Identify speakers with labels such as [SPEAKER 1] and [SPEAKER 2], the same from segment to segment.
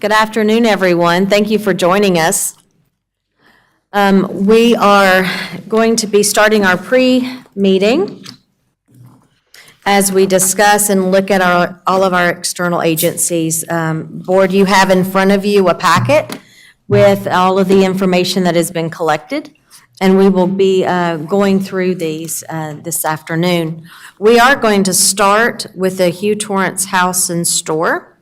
[SPEAKER 1] Good afternoon, everyone. Thank you for joining us. We are going to be starting our pre-meeting as we discuss and look at all of our external agencies. Board, you have in front of you a packet with all of the information that has been collected, and we will be going through these this afternoon. We are going to start with the Hugh Torrance House and Store.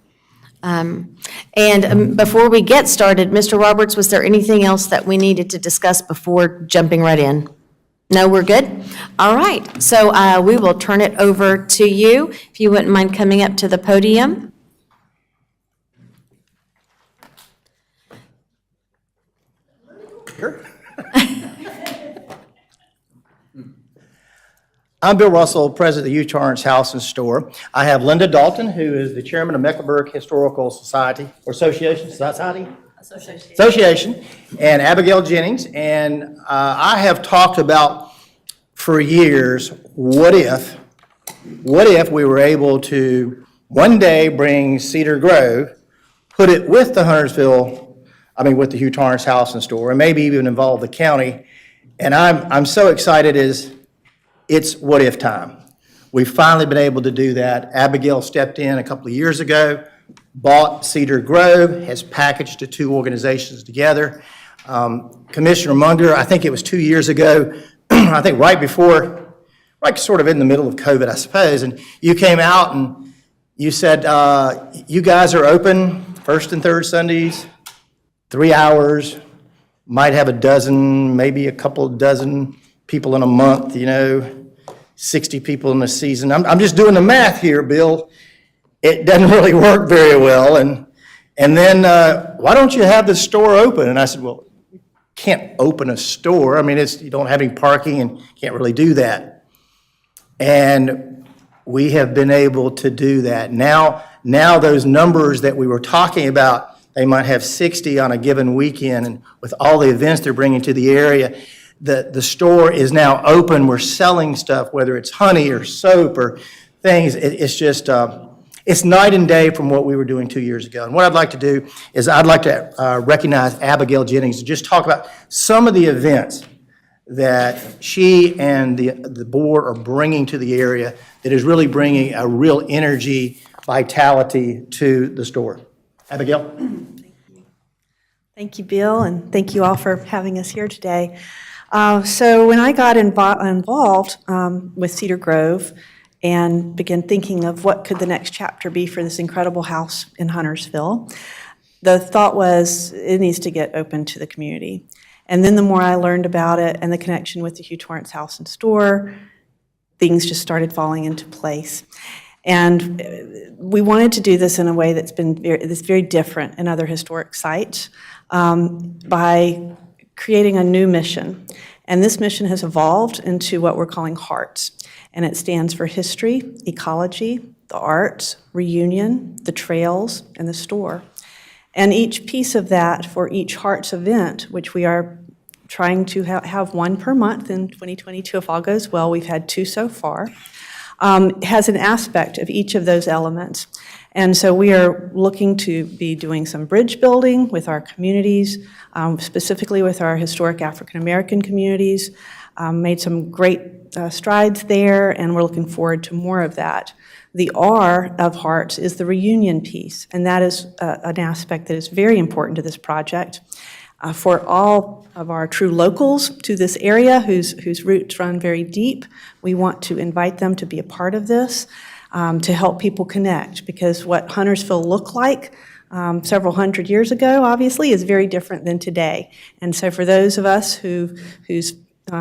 [SPEAKER 1] Before we get started, Mr. Roberts, was there anything else that we needed to discuss before jumping right in? No, we're good? All right, so we will turn it over to you, if you wouldn't mind coming up to the podium.
[SPEAKER 2] Sure. I'm Bill Russell, president of the Hugh Torrance House and Store. I have Linda Dalton, who is the chairman of Mecklenburg Historical Society, or Association, Association, and Abigail Jennings. And I have talked about for years, what if we were able to one day bring Cedar Grove, put it with the with the Hugh Torrance House and Store, and maybe even involve the county. And I'm so excited it's what if time. We've finally been able to do that. Abigail stepped in a couple of years ago, bought Cedar Grove, has packaged the two organizations together. Commissioner Munger, I think it was 2 years ago, I think right sort of in the middle of COVID, I suppose, and you came out and you said, you guys are open first and third Sundays, 3 hours, might have a dozen, maybe a couple dozen people in a month, 60 people in a season. I'm just doing the math here, Bill. It doesn't really work very well. And then, why don't you have the store open? And I said, well, you can't open a store. I mean, you don't have any parking and can't really do that. And we have been able to do that. Now those numbers that we were talking about, they might have 60 on a given weekend, and with all the events they're bringing to the area, the store is now open. We're selling stuff, whether it's honey or soap or things. It's just, it's night and day from what we were doing 2 years ago. And what I'd like to do is I'd like to recognize Abigail Jennings and just talk about some of the events that she and the board are bringing to the area that is really bringing a real energy, vitality to the store. Abigail?
[SPEAKER 3] Thank you, Bill, and thank you all for having us here today. So when I got involved with Cedar Grove and began thinking of what could the next chapter be for this incredible house in Huntersville, the thought was it needs to get open to the community. And then the more I learned about it and the connection with the Hugh Torrance House and Store, things just started falling into place. And we wanted to do this in a way that's very different in other historic sites by creating a new mission. And this mission has evolved into what we're calling HEARTS. And it stands for history, ecology, the arts, reunion, the trails, and the store. And each piece of that for each HEARTS event, which we are trying to have one per month in 2022, if all goes well, we've had 2 so far, has an aspect of each of those elements. And so we are looking to be doing some bridge building with our communities, specifically with our historic African American communities, made some great strides there, and we're looking forward to more of that. The R of HEARTS is the reunion piece, and that is an aspect that is very important to this project. For all of our true locals to this area whose roots run very deep, we want to invite them to be a part of this, to help people connect, because what Huntersville looked like several hundred years ago, obviously, is very different than today. And so for those of us whose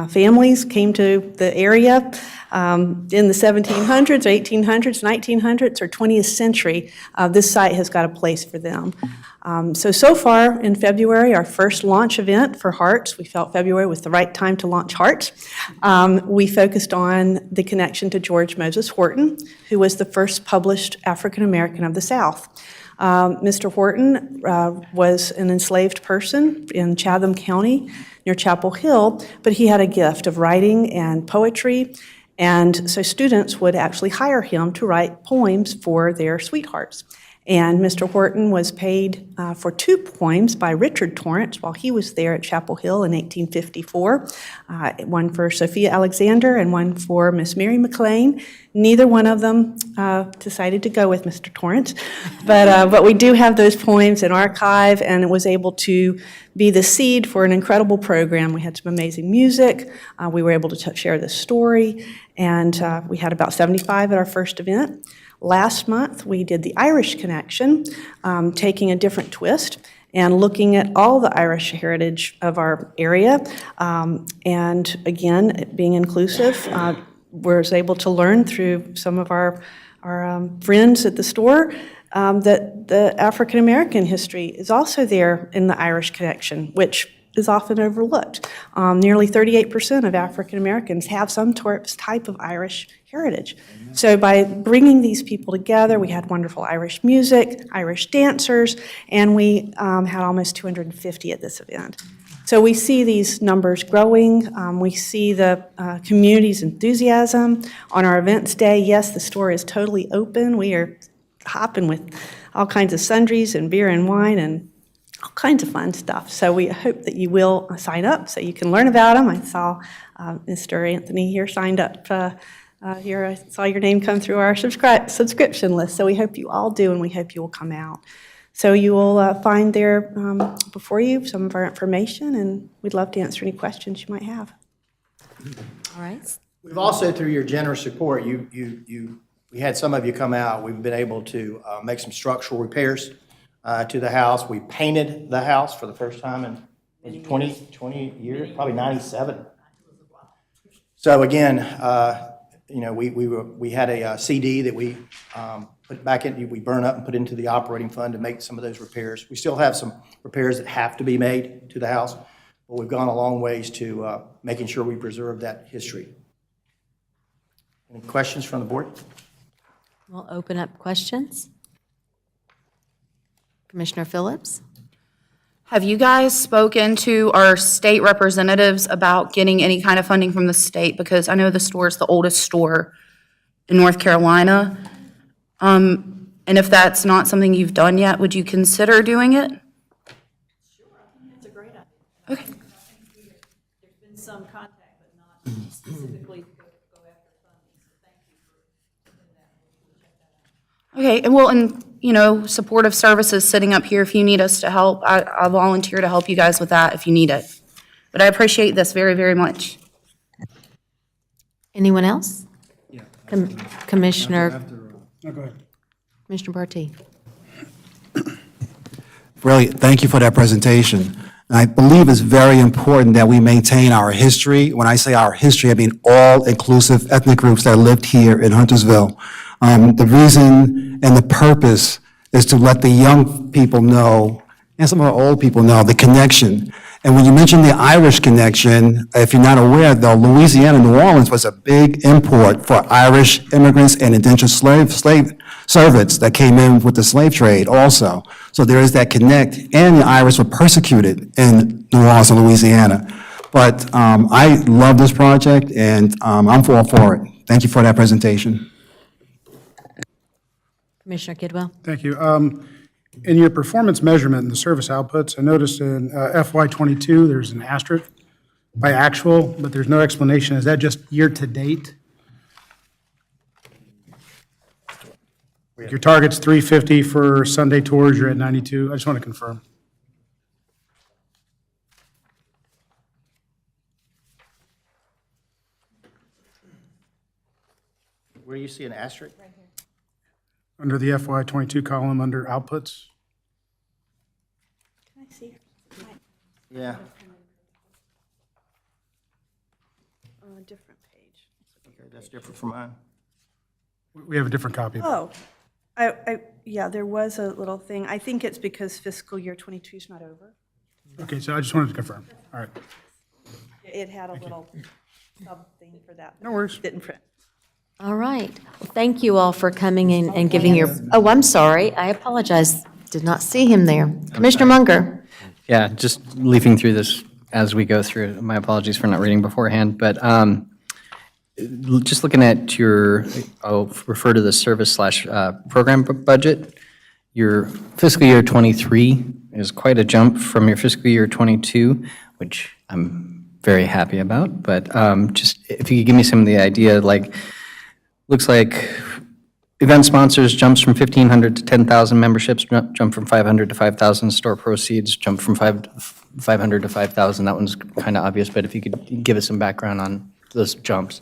[SPEAKER 3] families came to the area in the 1700s, or 1800s, 1900s, or 20th century, this site has got a place for them. So far in February, our first launch event for HEARTS, we felt February was the right time to launch HEARTS. We focused on the connection to George Moses Horton, who was the first published African American of the South. Mr. Horton was an enslaved person in Chatham County near Chapel Hill, but he had a gift of writing and poetry, and so students would actually hire him to write poems for their sweethearts. And Mr. Horton was paid for 2 poems by Richard Torrance while he was there at Chapel Hill in 1854, one for Sophia Alexander and one for Miss Mary McLean. Neither one of them decided to go with Mr. Torrance, but we do have those poems in archive, and it was able to be the seed for an incredible program. We had some amazing music. We were able to share this story, and we had about 75 at our first event. Last month, we did the Irish Connection, taking a different twist and looking at all the Irish heritage of our area. And again, being inclusive, was able to learn through some of our friends at the store that the African American history is also there in the Irish Connection, which is often overlooked. Nearly 38% of African Americans have some type of Irish heritage. So by bringing these people together, we had wonderful Irish music, Irish dancers, and we had almost 250 at this event. So we see these numbers growing. We see the community's enthusiasm. On our events day, yes, the store is totally open. We are hopping with all kinds of sundries and beer and wine and all kinds of fun stuff. So we hope that you will sign up so you can learn about them. I saw Mr. Anthony here signed up. Here I saw your name come through our subscription list. So we hope you all do, and we hope you will come out. So you will find there before you some of our information, and we'd love to answer any questions you might have.
[SPEAKER 1] All right.
[SPEAKER 2] We've also, through your generous support, we had some of you come out. We've been able to make some structural repairs to the house. We painted the house for the first time in 20 years, probably 97. So again, we had a CD that we put back in, we burn up and put into the operating fund to make some of those repairs. We still have some repairs that have to be made to the house, but we've gone a long ways to making sure we preserve that history. Any questions from the board?
[SPEAKER 1] We'll open up questions. Commissioner Phillips?
[SPEAKER 4] Have you guys spoken to our state representatives about getting any kind of funding from the state? Because I know the store is the oldest store in North Carolina. And if that's not something you've done yet, would you consider doing it?
[SPEAKER 3] Sure, I think it's a great idea.
[SPEAKER 4] Okay.
[SPEAKER 3] There's been some contact
[SPEAKER 4] Okay, and well, and, you know, supportive services sitting up here, if you need us to help, I volunteer to help you guys with that if you need it. But I appreciate this very, very much.
[SPEAKER 1] Anyone else? Commissioner,
[SPEAKER 5] No, go ahead.
[SPEAKER 1] Commissioner Barty.
[SPEAKER 5] Really, thank you for that presentation. I believe it's very important that we maintain our history. When I say our history, I mean all-inclusive ethnic groups that lived here in Huntersville. The reason and the purpose is to let the young people know, and some of our old people know, the connection. And when you mention the Irish connection, if you're not aware, though, Louisiana, New Orleans was a big import for Irish immigrants and indentured slave servants that came in with the slave trade also. So there is that connect, and the Irish were persecuted in New Orleans and Louisiana. But I love this project, and I'm all for it. Thank you for that presentation.
[SPEAKER 1] Commissioner Kidwell.
[SPEAKER 6] Thank you. In your performance measurement and the service outputs, I noticed in FY '22, there's an asterisk by actual, but there's no explanation. Is that just year-to-date? Your target's 350 for Sunday tours, you're at 92. I just want to confirm.
[SPEAKER 2] Where do you see an asterisk?
[SPEAKER 6] Under the FY '22 column, under outputs.
[SPEAKER 3] Can I see?
[SPEAKER 2] Yeah.
[SPEAKER 3] On a different page.
[SPEAKER 2] Okay, that's different from mine.
[SPEAKER 6] We have a different copy.
[SPEAKER 3] Oh, yeah, there was a little thing. I think it's because fiscal year '22 is not over.
[SPEAKER 6] Okay, so I just wanted to confirm. All right.
[SPEAKER 3] It had a little sub thing for that.
[SPEAKER 6] No worries.
[SPEAKER 3] Didn't print.
[SPEAKER 1] All right. Well, thank you all for coming in and giving your, oh, I'm sorry. I apologize. Did not see him there. Commissioner Munger.
[SPEAKER 7] Yeah, just leafing through this as we go through. My apologies for not reading beforehand, but just looking at your, I'll refer to the service/program budget. Your fiscal year '23 is quite a jump from your fiscal year '22, which I'm very happy about. But just if you could give me some of the idea, like, looks like event sponsors jumps from 1,500 to 10,000 memberships, jump from 500 to 5,000. Store proceeds jump from 500 to 5,000. That one's kind of obvious, but if you could give us some background on those jumps.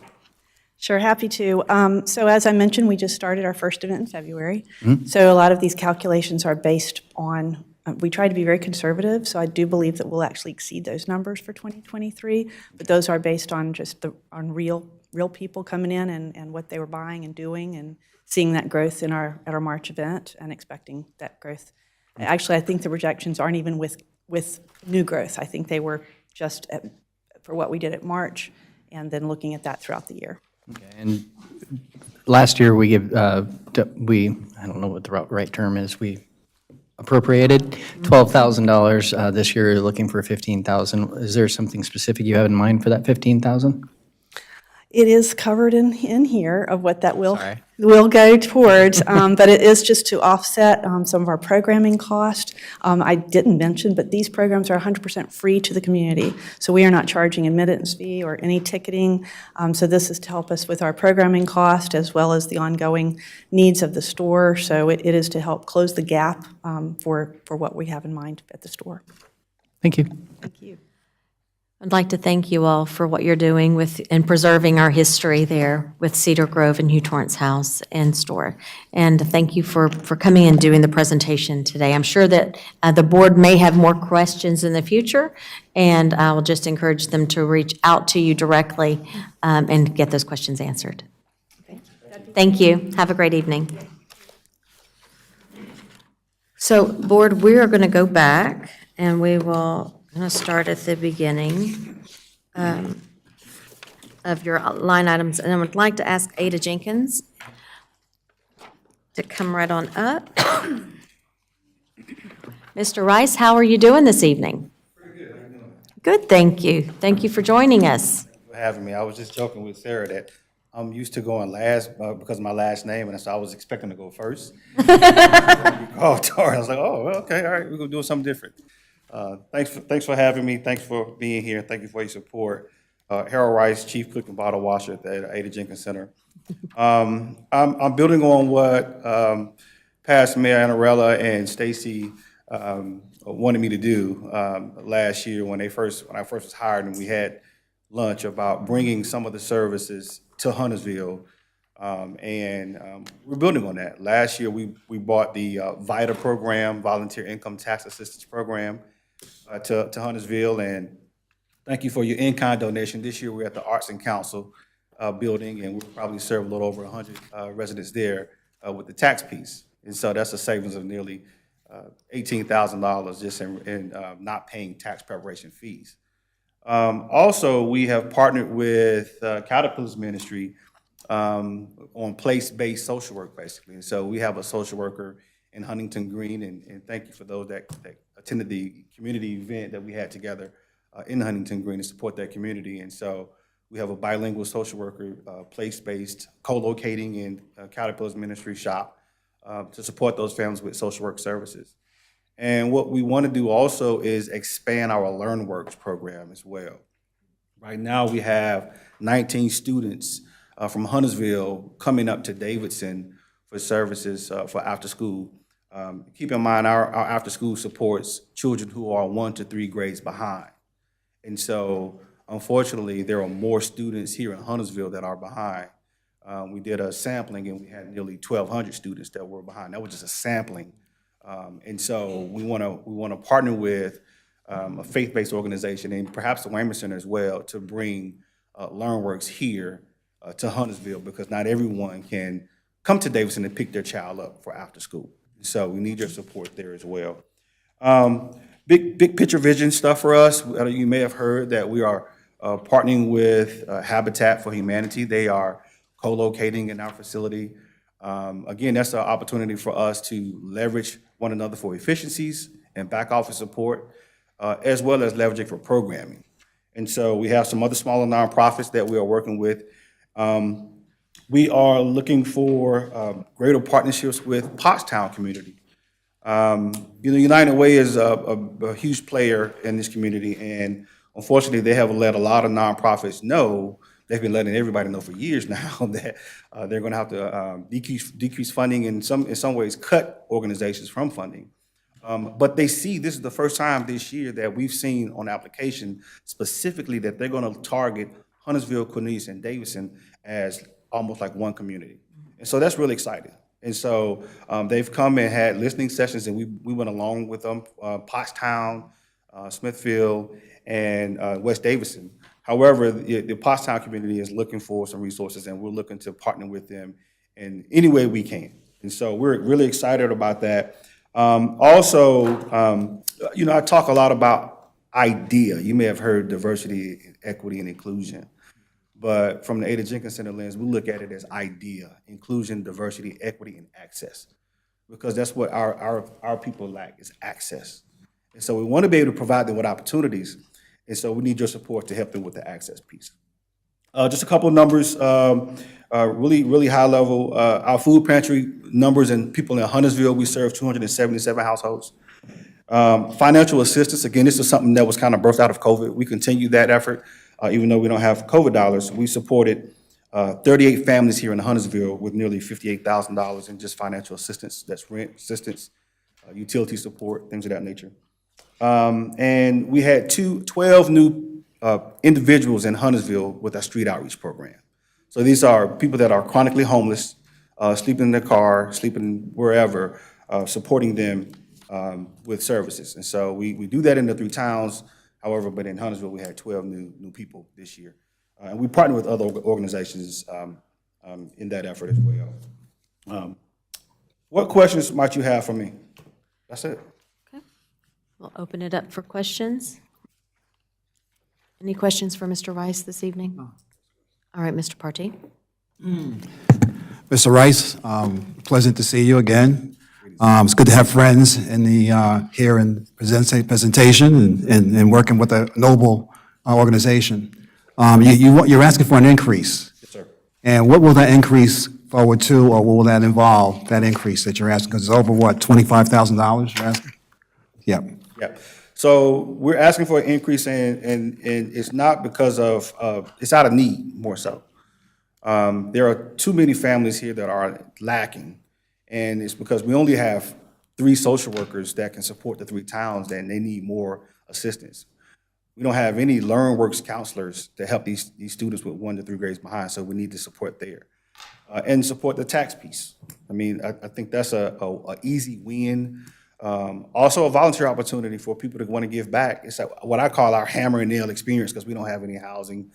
[SPEAKER 3] Sure, happy to. So as I mentioned, we just started our first event in February. So a lot of these calculations are based on, we try to be very conservative, so I do believe that we'll actually exceed those numbers for 2023, but those are based on just on real people coming in and what they were buying and doing and seeing that growth at our March event and expecting that growth. Actually, I think the projections aren't even with new growth. I think they were just for what we did at March and then looking at that throughout the year.
[SPEAKER 7] Okay, and last year we I don't know what the right term is, we appropriated $12,000. This year you're looking for $15,000. Is there something specific you have in mind for that $15,000?
[SPEAKER 3] It is covered in here of what that will
[SPEAKER 7] Sorry.
[SPEAKER 3] go towards, but it is just to offset some of our programming cost. I didn't mention, but these programs are 100% free to the community, so we are not charging admittance fee or any ticketing. So this is to help us with our programming cost as well as the ongoing needs of the store. So it is to help close the gap for what we have in mind at the store.
[SPEAKER 7] Thank you.
[SPEAKER 3] Thank you.
[SPEAKER 1] I'd like to thank you all for what you're doing in preserving our history there with Cedar Grove and Hugh Torrance House and Store. And thank you for coming and doing the presentation today. I'm sure that the board may have more questions in the future, and I will just encourage them to reach out to you directly and get those questions answered. Thank you. Have a great evening. So, board, we are going to go back, and we will I'm going to start at the beginning of your line items, and I would like to ask Ada Jenkins to come right on up. Mr. Rice, how are you doing this evening?
[SPEAKER 8] Pretty good. How you doing?
[SPEAKER 1] Good, thank you. Thank you for joining us.
[SPEAKER 8] For having me. I was just joking with Sarah that I'm used to going last because of my last name, and so I was expecting to go first. You called Tori. I was like, oh, well, okay, all right, we're gonna do something different. Thanks for having me. Thanks for being here. Thank you for your support. Harold Rice, Chief Cook and Bottle Washer at the Ada Jenkins Center. I'm building on what past Mayor Annarella and Stacy wanted me to do last year when I first was hired, and we had lunch about bringing some of the services to Huntersville. We're building on that. Last year, we bought the VITA program, Volunteer Income Tax Assistance Program, to Huntersville, and thank you for your in-kind donation. This year, we're at the Arts and Council building, and we'll probably serve a little over 100 residents there with the tax piece. And so that's a savings of nearly $18,000 just in not paying tax preparation fees. Also, we have partnered with Caterpillar's ministry on place-based social work, basically. And so we have a social worker in Huntington Green, and thank you for those that attended the community event that we had together in Huntington Green to support that community. And so we have a bilingual social worker, place-based, co-locating in Caterpillar's ministry shop to support those families with social work services. And what we want to do also is expand our LearnWorks program as well. Right now, we have 19 students from Huntersville coming up to Davidson for services for after school. Keep in mind, our after school supports children who are 1 to 3 grades behind. And so, unfortunately, there are more students here in Huntersville that are behind. We did a sampling, and we had nearly 1,200 students that were behind. That was just a sampling. And so we want to partner with a faith-based organization and perhaps the Wayman Center as well to bring LearnWorks here to Huntersville, because not everyone can come to Davidson and pick their child up for after school. So we need your support there as well. Big picture vision stuff for us. You may have heard that we are partnering with Habitat for Humanity. They are co-locating in our facility. Again, that's an opportunity for us to leverage one another for efficiencies and back office support, as well as leveraging for programming. And so we have some other smaller nonprofits that we are working with. We are looking for greater partnerships with Pottstown community. United Way is a huge player in this community, and unfortunately, they have let a lot of nonprofits know. They've been letting everybody know for years now that they're going to have to decrease funding, and in some ways cut organizations from funding. But they see this is the first time this year that we've seen on application specifically that they're going to target Huntersville, Cornelius, and Davidson as almost like one community. And so that's really exciting. And so they've come and had listening sessions, and we went along with them, Pottstown, Smithfield, and West Davidson. However, the Pottstown community is looking for some resources, and we're looking to partner with them in any way we can. And so we're really excited about that. Also, I talk a lot about IDEA. You may have heard diversity, equity, and inclusion. But from the Ada Jenkins Center lens, we look at it as IDEA, inclusion, diversity, equity, and access. Because that's what our people lack, is access. And so we want to be able to provide them with opportunities. And so we need your support to help them with the access piece. Just a couple of numbers, really high level. Our food pantry numbers and people in Huntersville, we serve 277 households. Financial assistance, again, this is something that was kind of birthed out of COVID. We continue that effort, even though we don't have COVID dollars. We supported 38 families here in Huntersville with nearly $58,000 in just financial assistance. That's rent assistance, utility support, things of that nature. And we had 12 new individuals in Huntersville with our street outreach program. So these are people that are chronically homeless, sleeping in their car, sleeping wherever, supporting them with services. And so we do that in the 3 towns. However, but in Huntersville, we had 12 new people this year. And we partner with other organizations in that effort as well. What questions might you have for me? That's it.
[SPEAKER 1] We'll open it up for questions. Any questions for Mr. Rice this evening? All right, Mr. Partee.
[SPEAKER 5] Mr. Rice, pleasant to see you again. It's good to have friends in the here in presentation and working with a noble organization. You're asking for an increase.
[SPEAKER 8] Yes, sir.
[SPEAKER 5] And what will that increase forward to, or what will that involve, that increase that you're asking? Because it's over, what, $25,000 you're asking? Yep.
[SPEAKER 8] Yep. So we're asking for an increase and it's not because of, it's out of need, more so. There are too many families here that are lacking, and it's because we only have 3 social workers that can support the 3 towns, and they need more assistance. We don't have any LearnWorks counselors to help these students with 1 to 3 grades behind, so we need to support there. And support the tax piece. I mean, I think that's a easy win. Also a volunteer opportunity for people to want to give back. It's what I call our hammer and nail experience, because we don't have any housing.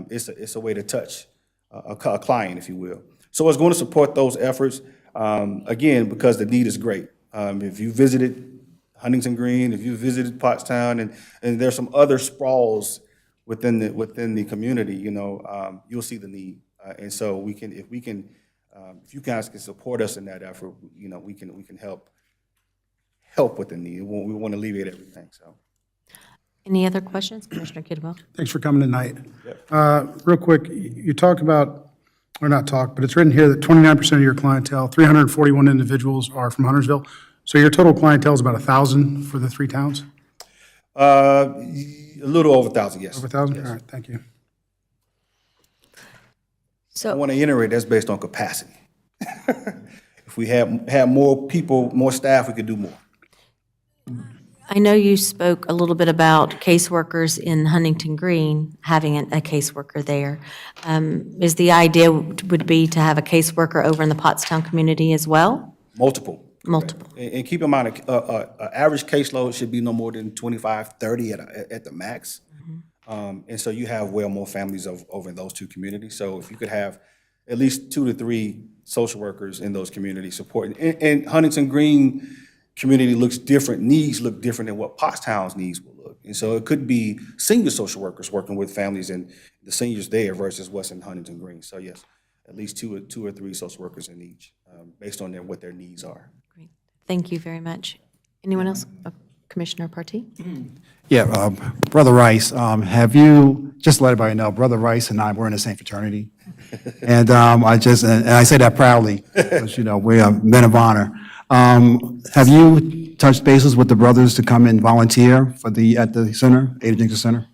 [SPEAKER 8] It's a way to touch a client, if you will. So it's going to support those efforts, again, because the need is great. If you visited Huntington Green, if you visited Pottstown, and there's some other sprawls within the community, you know, you'll see the need. And so if you guys can support us in that effort, you know, we can help with the need. We want to alleviate everything, so.
[SPEAKER 1] Any other questions? Commissioner Kidwell?
[SPEAKER 6] Thanks for coming tonight. Real quick, you talk about, or not talk, but it's written here that 29% of your clientele, 341 individuals are from Huntersville. So your total clientele is about 1,000 for the 3 towns?
[SPEAKER 8] A little over 1,000, yes.
[SPEAKER 6] Over 1,000? All right, thank you.
[SPEAKER 8] I want to iterate, that's based on capacity. If we had more people, more staff, we could do more.
[SPEAKER 1] I know you spoke a little bit about caseworkers in Huntington Green, having a caseworker there. Is the idea would be to have a caseworker over in the Pottstown community as well?
[SPEAKER 8] Multiple.
[SPEAKER 1] Multiple.
[SPEAKER 8] And keep in mind, average caseload should be no more than 25, 30 at the max. And so you have well more families over in those 2 communities. So if you could have at least 2 to 3 social workers in those communities supporting, and Huntington Green community looks different, needs look different than what Pottstown's needs will look. And so it could be senior social workers working with families and the seniors there versus what's in Huntington Green. So yes, at least two or three social workers in each, based on what their needs are.
[SPEAKER 1] Great. Thank you very much. Anyone else? Commissioner Partee?
[SPEAKER 5] Yeah, Brother Rice, have you, just to let everybody know, Brother Rice and I, we're in the same fraternity. And and I say that proudly, because, you know, we are men of honor. Have you touched bases with the brothers to come and volunteer at the center, Ada Jenkins Center?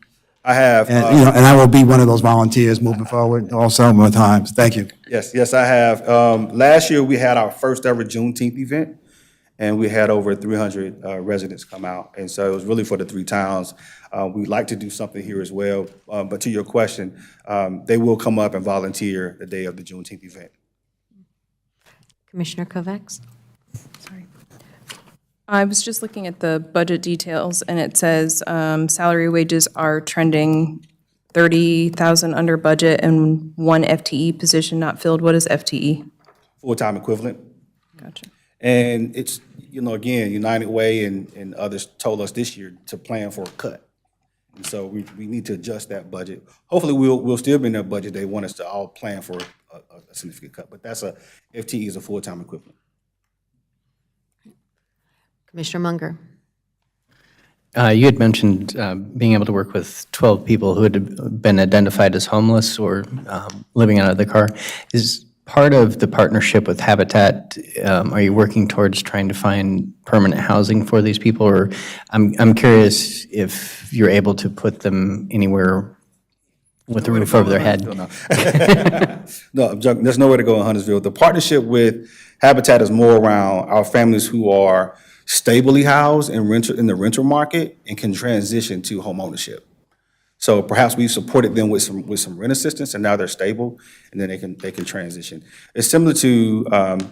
[SPEAKER 8] I have.
[SPEAKER 5] And, you know, and I will be one of those volunteers moving forward also more times. Thank you.
[SPEAKER 8] Yes, I have. Last year, we had our first ever Juneteenth event, and we had over 300 residents come out. And so it was really for the 3 towns. We'd like to do something here as well. But to your question, they will come up and volunteer the day of the Juneteenth event.
[SPEAKER 1] Commissioner Kovacs?
[SPEAKER 9] I was just looking at the budget details, and it says salary wages are trending 30,000 under budget and 1 FTE position not filled. What is FTE?
[SPEAKER 8] Full-time equivalent.
[SPEAKER 9] Gotcha.
[SPEAKER 8] And it's, you know, again, United Way and others told us this year to plan for a cut. And so we need to adjust that budget. Hopefully, we'll still be in their budget. They want us to all plan for a significant cut, but FTE is a full-time equivalent.
[SPEAKER 1] Commissioner Munger?
[SPEAKER 7] You had mentioned being able to work with 12 people who had been identified as homeless or living out of the car. Is part of the partnership with Habitat, are you working towards trying to find permanent housing for these people? Or I'm curious if you're able to put them anywhere with a roof over their head.
[SPEAKER 8] No, I'm joking. There's nowhere to go in Huntersville. The partnership with Habitat is more around our families who are stably housed in the rental market and can transition to home ownership. So perhaps we've supported them with some rent assistance, and now they're stable, and then they can transition. It's similar to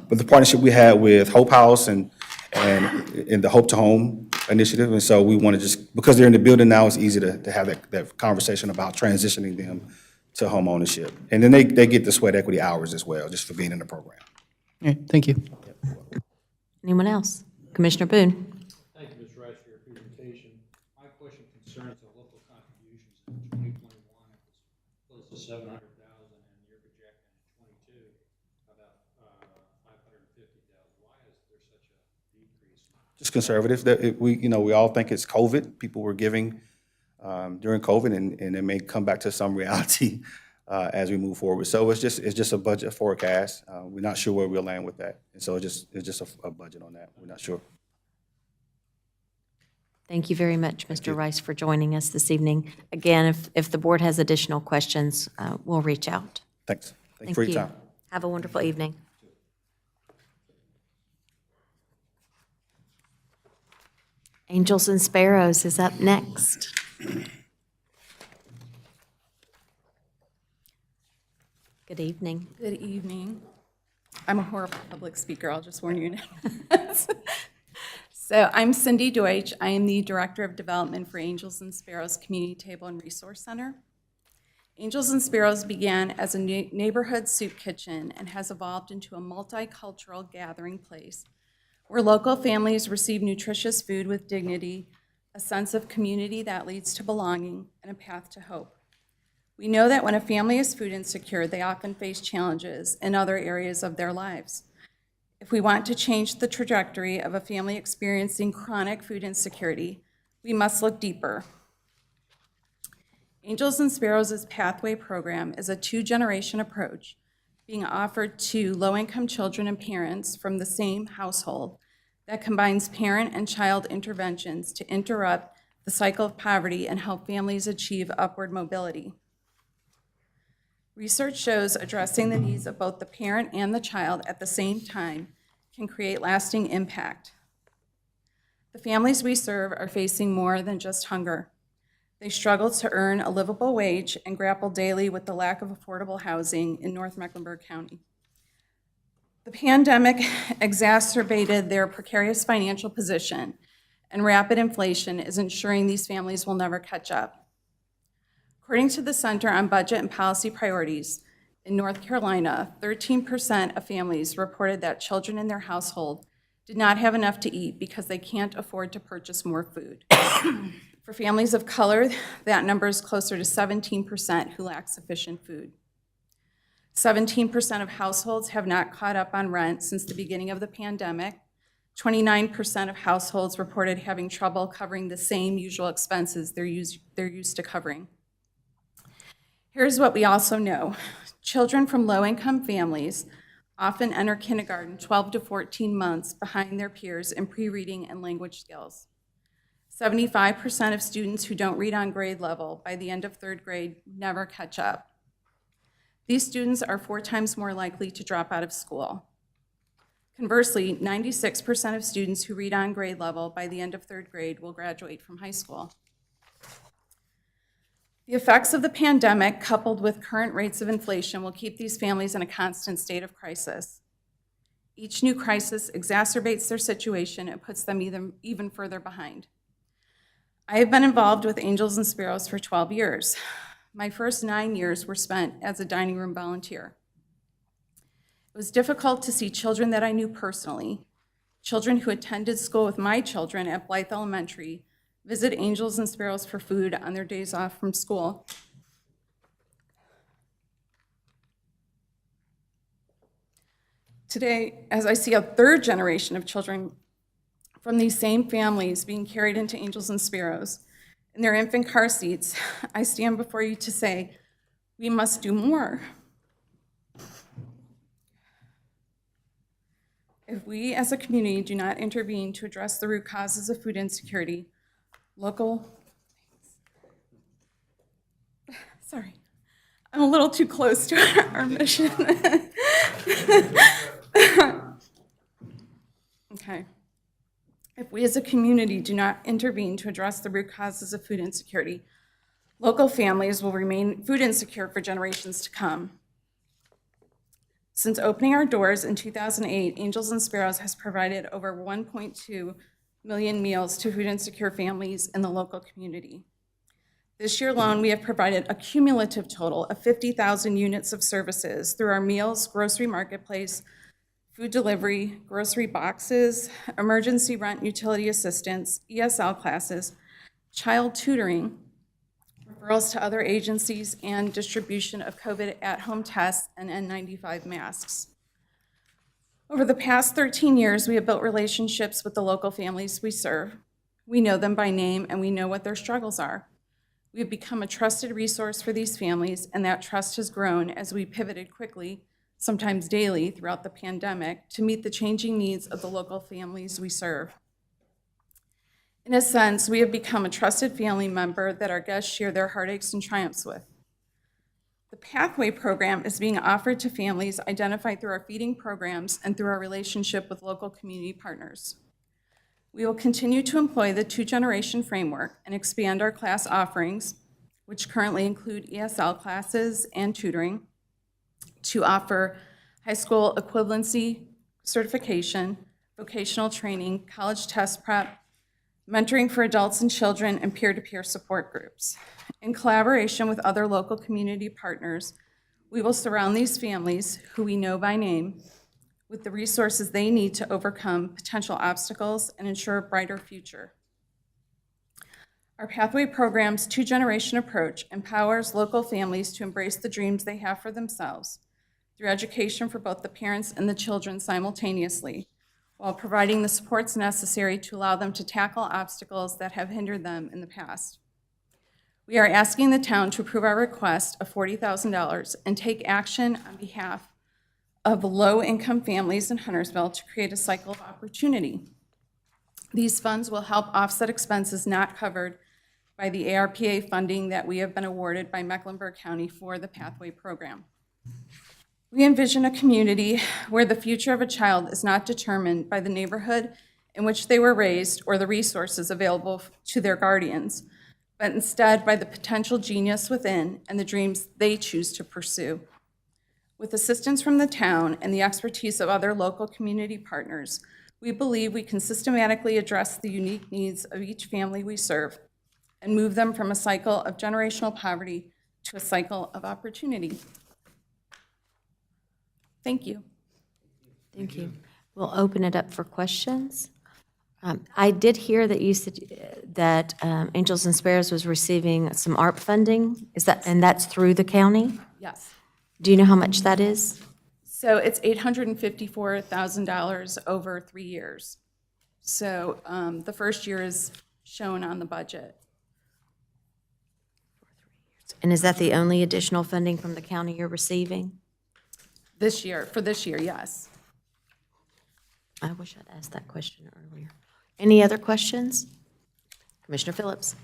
[SPEAKER 8] with the partnership we had with Hope House and the Hope to Home initiative. And so we want to just, because they're in the building now, it's easy to have that conversation about transitioning them to home ownership. And then they get the sweat equity hours as well, just for being in the program.
[SPEAKER 7] Okay, thank you.
[SPEAKER 1] Anyone else? Commissioner Boone?
[SPEAKER 10] Thank you, Ms. Rice, for your presentation. My question concerns the local contributions. In 2021, it was close to 700,000, and you're projecting in 22 about 550,000. Why is there such a decrease?
[SPEAKER 8] Just conservative. We all think it's COVID. People were giving during COVID, and it may come back to some reality as we move forward. So it's just a budget forecast. We're not sure where we'll land with that, and so it's just a budget on that. We're not sure.
[SPEAKER 1] Thank you very much, Mr. Rice, for joining us this evening. Again, if the board has additional questions, we'll reach out.
[SPEAKER 8] Thanks. Thank you for your time.
[SPEAKER 1] Have a wonderful evening. Angels and Sparrows is up next. Good evening.
[SPEAKER 11] Good evening. I'm a horrible public speaker, I'll just warn you in advance. So I'm Cindy Deutsch. I am the Director of Development for Angels and Sparrows Community Table and Resource Center. Angels and Sparrows began as a neighborhood soup kitchen and has evolved into a multicultural gathering place where local families receive nutritious food with dignity, a sense of community that leads to belonging, and a path to hope. We know that when a family is food insecure, they often face challenges in other areas of their lives. If we want to change the trajectory of a family experiencing chronic food insecurity, we must look deeper. Angels and Sparrows' Pathway program is a two-generation approach being offered to low-income children and parents from the same household that combines parent and child interventions to interrupt the cycle of poverty and help families achieve upward mobility. Research shows addressing the needs of both the parent and the child at the same time can create lasting impact. The families we serve are facing more than just hunger. They struggle to earn a livable wage and grapple daily with the lack of affordable housing in North Mecklenburg County. The pandemic exacerbated their precarious financial position, and rapid inflation is ensuring these families will never catch up. According to the Center on Budget and Policy Priorities, in North Carolina, 13% of families reported that children in their household did not have enough to eat because they can't afford to purchase more food. For families of color, that number is closer to 17% who lack sufficient food. 17% of households have not caught up on rent since the beginning of the pandemic. 29% of households reported having trouble covering the same usual expenses they're used to covering. Here's what we also know. Children from low-income families often enter kindergarten 12 to 14 months behind their peers in pre-reading and language skills. 75% of students who don't read on grade level by the end of third grade never catch up. These students are 4 times more likely to drop out of school. Conversely, 96% of students who read on grade level by the end of third grade will graduate from high school. The effects of the pandemic, coupled with current rates of inflation, will keep these families in a constant state of crisis. Each new crisis exacerbates their situation and puts them even further behind. I have been involved with Angels and Sparrows for 12 years. My first 9 years were spent as a dining room volunteer. It was difficult to see children that I knew personally, children who attended school with my children at Blythe Elementary, visit Angels and Sparrows for food on their days off from school. Today, as I see a third generation of children from these same families being carried into Angels and Sparrows in their infant car seats, I stand before you to say, we must do more. If we as a community do not intervene to address the root causes of food insecurity, sorry, I'm a little too close to our mission. Okay. If we as a community do not intervene to address the root causes of food insecurity, local families will remain food insecure for generations to come. Since opening our doors in 2008, Angels and Sparrows has provided over 1.2 million meals to food insecure families in the local community. This year alone, we have provided a cumulative total of 50,000 units of services through our meals, grocery marketplace, food delivery, grocery boxes, emergency rent utility assistance, ESL classes, child tutoring, referrals to other agencies, and distribution of COVID at-home tests and N95 masks. Over the past 13 years, we have built relationships with the local families we serve. We know them by name, and we know what their struggles are. We have become a trusted resource for these families, and that trust has grown as we pivoted quickly, sometimes daily, throughout the pandemic to meet the changing needs of the local families we serve. In a sense, we have become a trusted family member that our guests share their heartaches and triumphs with. The Pathway program is being offered to families identified through our feeding programs and through our relationship with local community partners. We will continue to employ the two-generation framework and expand our class offerings, which currently include ESL classes and tutoring, to offer high school equivalency certification, vocational training, college test prep, mentoring for adults and children, and peer-to-peer support groups. In collaboration with other local community partners, we will surround these families, who we know by name, with the resources they need to overcome potential obstacles and ensure a brighter future. Our Pathway program's two-generation approach empowers local families to embrace the dreams they have for themselves through education for both the parents and the children simultaneously, while providing the supports necessary to allow them to tackle obstacles that have hindered them in the past. We are asking the town to approve our request of $40,000 and take action on behalf of low-income families in Huntersville to create a cycle of opportunity. These funds will help offset expenses not covered by the ARPA funding that we have been awarded by Mecklenburg County for the Pathway program. We envision a community where the future of a child is not determined by the neighborhood in which they were raised or the resources available to their guardians, but instead by the potential genius within and the dreams they choose to pursue. With assistance from the town and the expertise of other local community partners, we believe we can systematically address the unique needs of each family we serve and move them from a cycle of generational poverty to a cycle of opportunity. Thank you.
[SPEAKER 1] Thank you. We'll open it up for questions. I did hear that you said that Angels and Sparrows was receiving some ARP funding. Is that, and that's through the county?
[SPEAKER 11] Yes.
[SPEAKER 1] Do you know how much that is?
[SPEAKER 11] So it's $854,000 over 3 years. So the first year is shown on the budget.
[SPEAKER 1] And is that the only additional funding from the county you're receiving?
[SPEAKER 11] This year, for this year, yes.
[SPEAKER 1] I wish I'd asked that question earlier. Any other questions? Commissioner Phillips?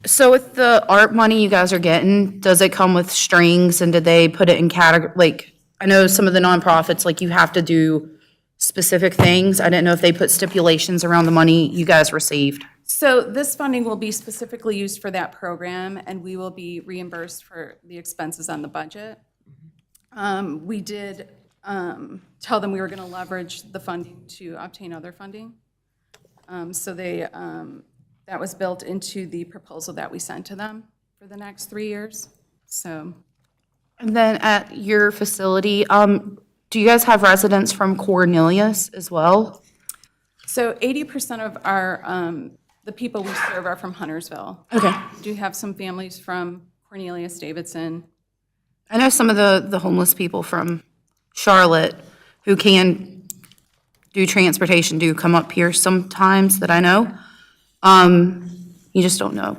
[SPEAKER 4] So with the ARP money you guys are getting, does it come with strings, and did they put it in category, like, I know some of the nonprofits, like, you have to do specific things. I didn't know if they put stipulations around the money you guys received.
[SPEAKER 11] So this funding will be specifically used for that program, and we will be reimbursed for the expenses on the budget. We did tell them we were going to leverage the funding to obtain other funding. So they, that was built into the proposal that we sent to them for the next 3 years. So
[SPEAKER 4] And then at your facility, do you guys have residents from Cornelius as well?
[SPEAKER 11] So 80% of our, the people we serve are from Huntersville.
[SPEAKER 4] Okay.
[SPEAKER 11] We do have some families from Cornelius, Davidson.
[SPEAKER 4] I know some of the homeless people from Charlotte who can do transportation do come up here sometimes that I know. You just don't know.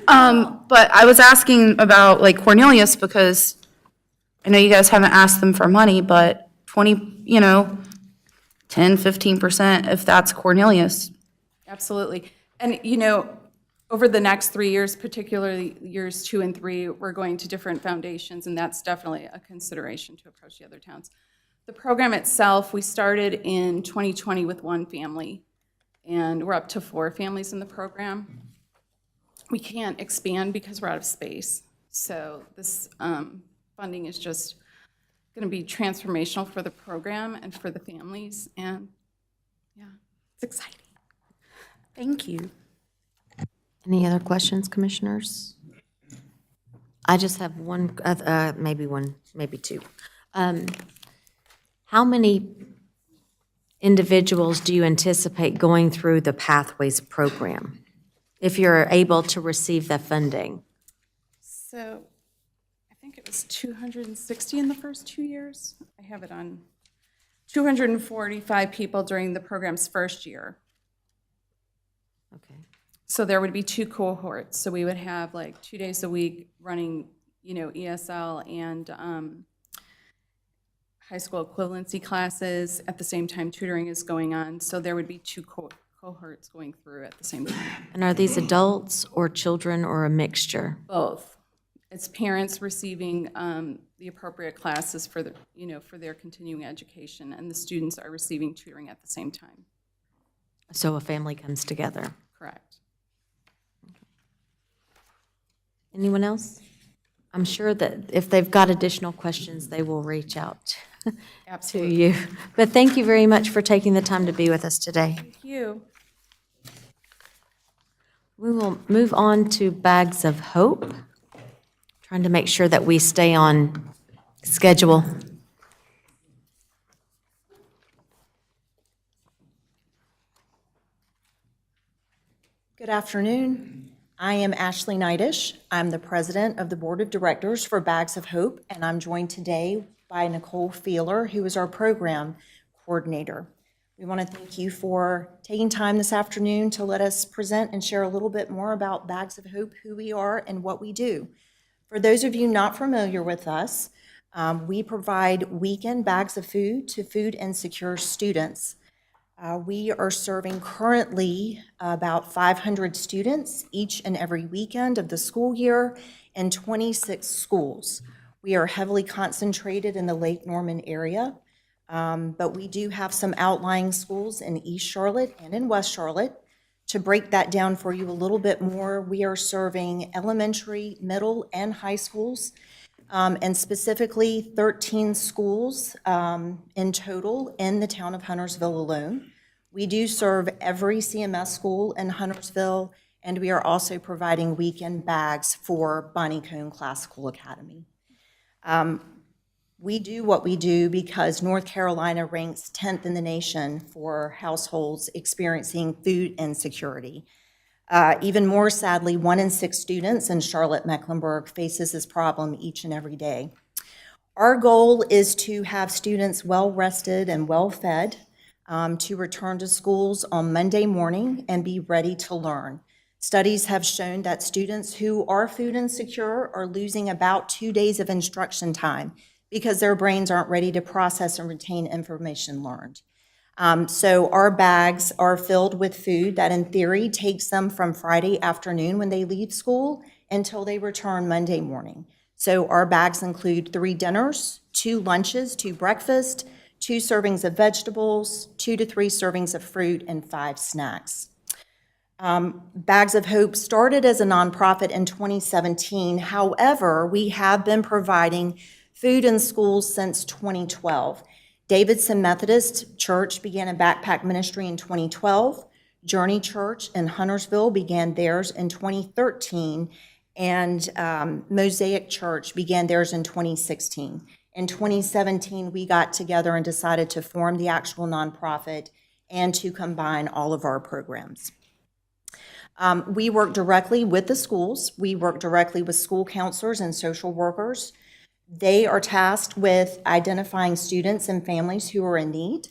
[SPEAKER 4] But I was asking about like Cornelius because I know you guys haven't asked them for money, but 20, 10, 15%, if that's Cornelius.
[SPEAKER 11] Absolutely. And, over the next 3 years, particularly years 2 and 3, we're going to different foundations, and that's definitely a consideration to approach the other towns. The program itself, we started in 2020 with 1 family, and we're up to 4 families in the program. We can't expand because we're out of space. So this funding is just going to be transformational for the program and for the families, and yeah, it's exciting.
[SPEAKER 4] Thank you.
[SPEAKER 1] Any other questions, commissioners? I just have one, maybe two. How many individuals do you anticipate going through the Pathways program, if you're able to receive that funding?
[SPEAKER 11] So I think it was 260 in the first 2 years. I have it on 245 people during the program's first year.
[SPEAKER 1] Okay.
[SPEAKER 11] So there would be 2 cohorts. So we would have like 2 days a week running, ESL and high school equivalency classes. At the same time, tutoring is going on. So there would be 2 cohorts going through at the same time.
[SPEAKER 1] And are these adults or children or a mixture?
[SPEAKER 11] Both. It's parents receiving the appropriate classes for the, for their continuing education, and the students are receiving tutoring at the same time.
[SPEAKER 1] So a family comes together.
[SPEAKER 11] Correct.
[SPEAKER 1] Anyone else? I'm sure that if they've got additional questions, they will reach out to
[SPEAKER 11] Absolutely.
[SPEAKER 1] you. But thank you very much for taking the time to be with us today.
[SPEAKER 11] Thank you.
[SPEAKER 1] We will move on to Bags of Hope, trying to make sure that we stay on schedule.
[SPEAKER 12] Good afternoon. I am Ashley Knightish. I'm the president of the Board of Directors for Bags of Hope, and I'm joined today by Nicole Feeler, who is our program coordinator. We want to thank you for taking time this afternoon to let us present and share a little bit more about Bags of Hope, who we are, and what we do. For those of you not familiar with us, we provide weekend bags of food to food insecure students. We are serving currently about 500 students each and every weekend of the school year in 26 schools. We are heavily concentrated in the Lake Norman area, but we do have some outlying schools in East Charlotte and in West Charlotte. To break that down for you a little bit more, we are serving elementary, middle, and high schools, and specifically 13 schools in total in the town of Huntersville alone. We do serve every CMS school in Huntersville, and we are also providing weekend bags for Bonnie Cone Classical Academy. We do what we do because North Carolina ranks 10th in the nation for households experiencing food insecurity. Even more sadly, 1 in 6 students in Charlotte-Mecklenburg faces this problem each and every day. Our goal is to have students well-rested and well-fed to return to schools on Monday morning and be ready to learn. Studies have shown that students who are food insecure are losing about 2 days of instruction time because their brains aren't ready to process and retain information learned. So our bags are filled with food that in theory takes them from Friday afternoon when they leave school until they return Monday morning. So our bags include 3 dinners, 2 lunches, 2 breakfasts, 2 servings of vegetables, 2 to 3 servings of fruit, and 5 snacks. Bags of Hope started as a nonprofit in 2017. However, we have been providing food in schools since 2012. Davidson Methodist Church began a backpack ministry in 2012. Journey Church in Huntersville began theirs in 2013, and Mosaic Church began theirs in 2016. In 2017, we got together and decided to form the actual nonprofit and to combine all of our programs. We work directly with the schools. We work directly with school counselors and social workers. They are tasked with identifying students and families who are in need.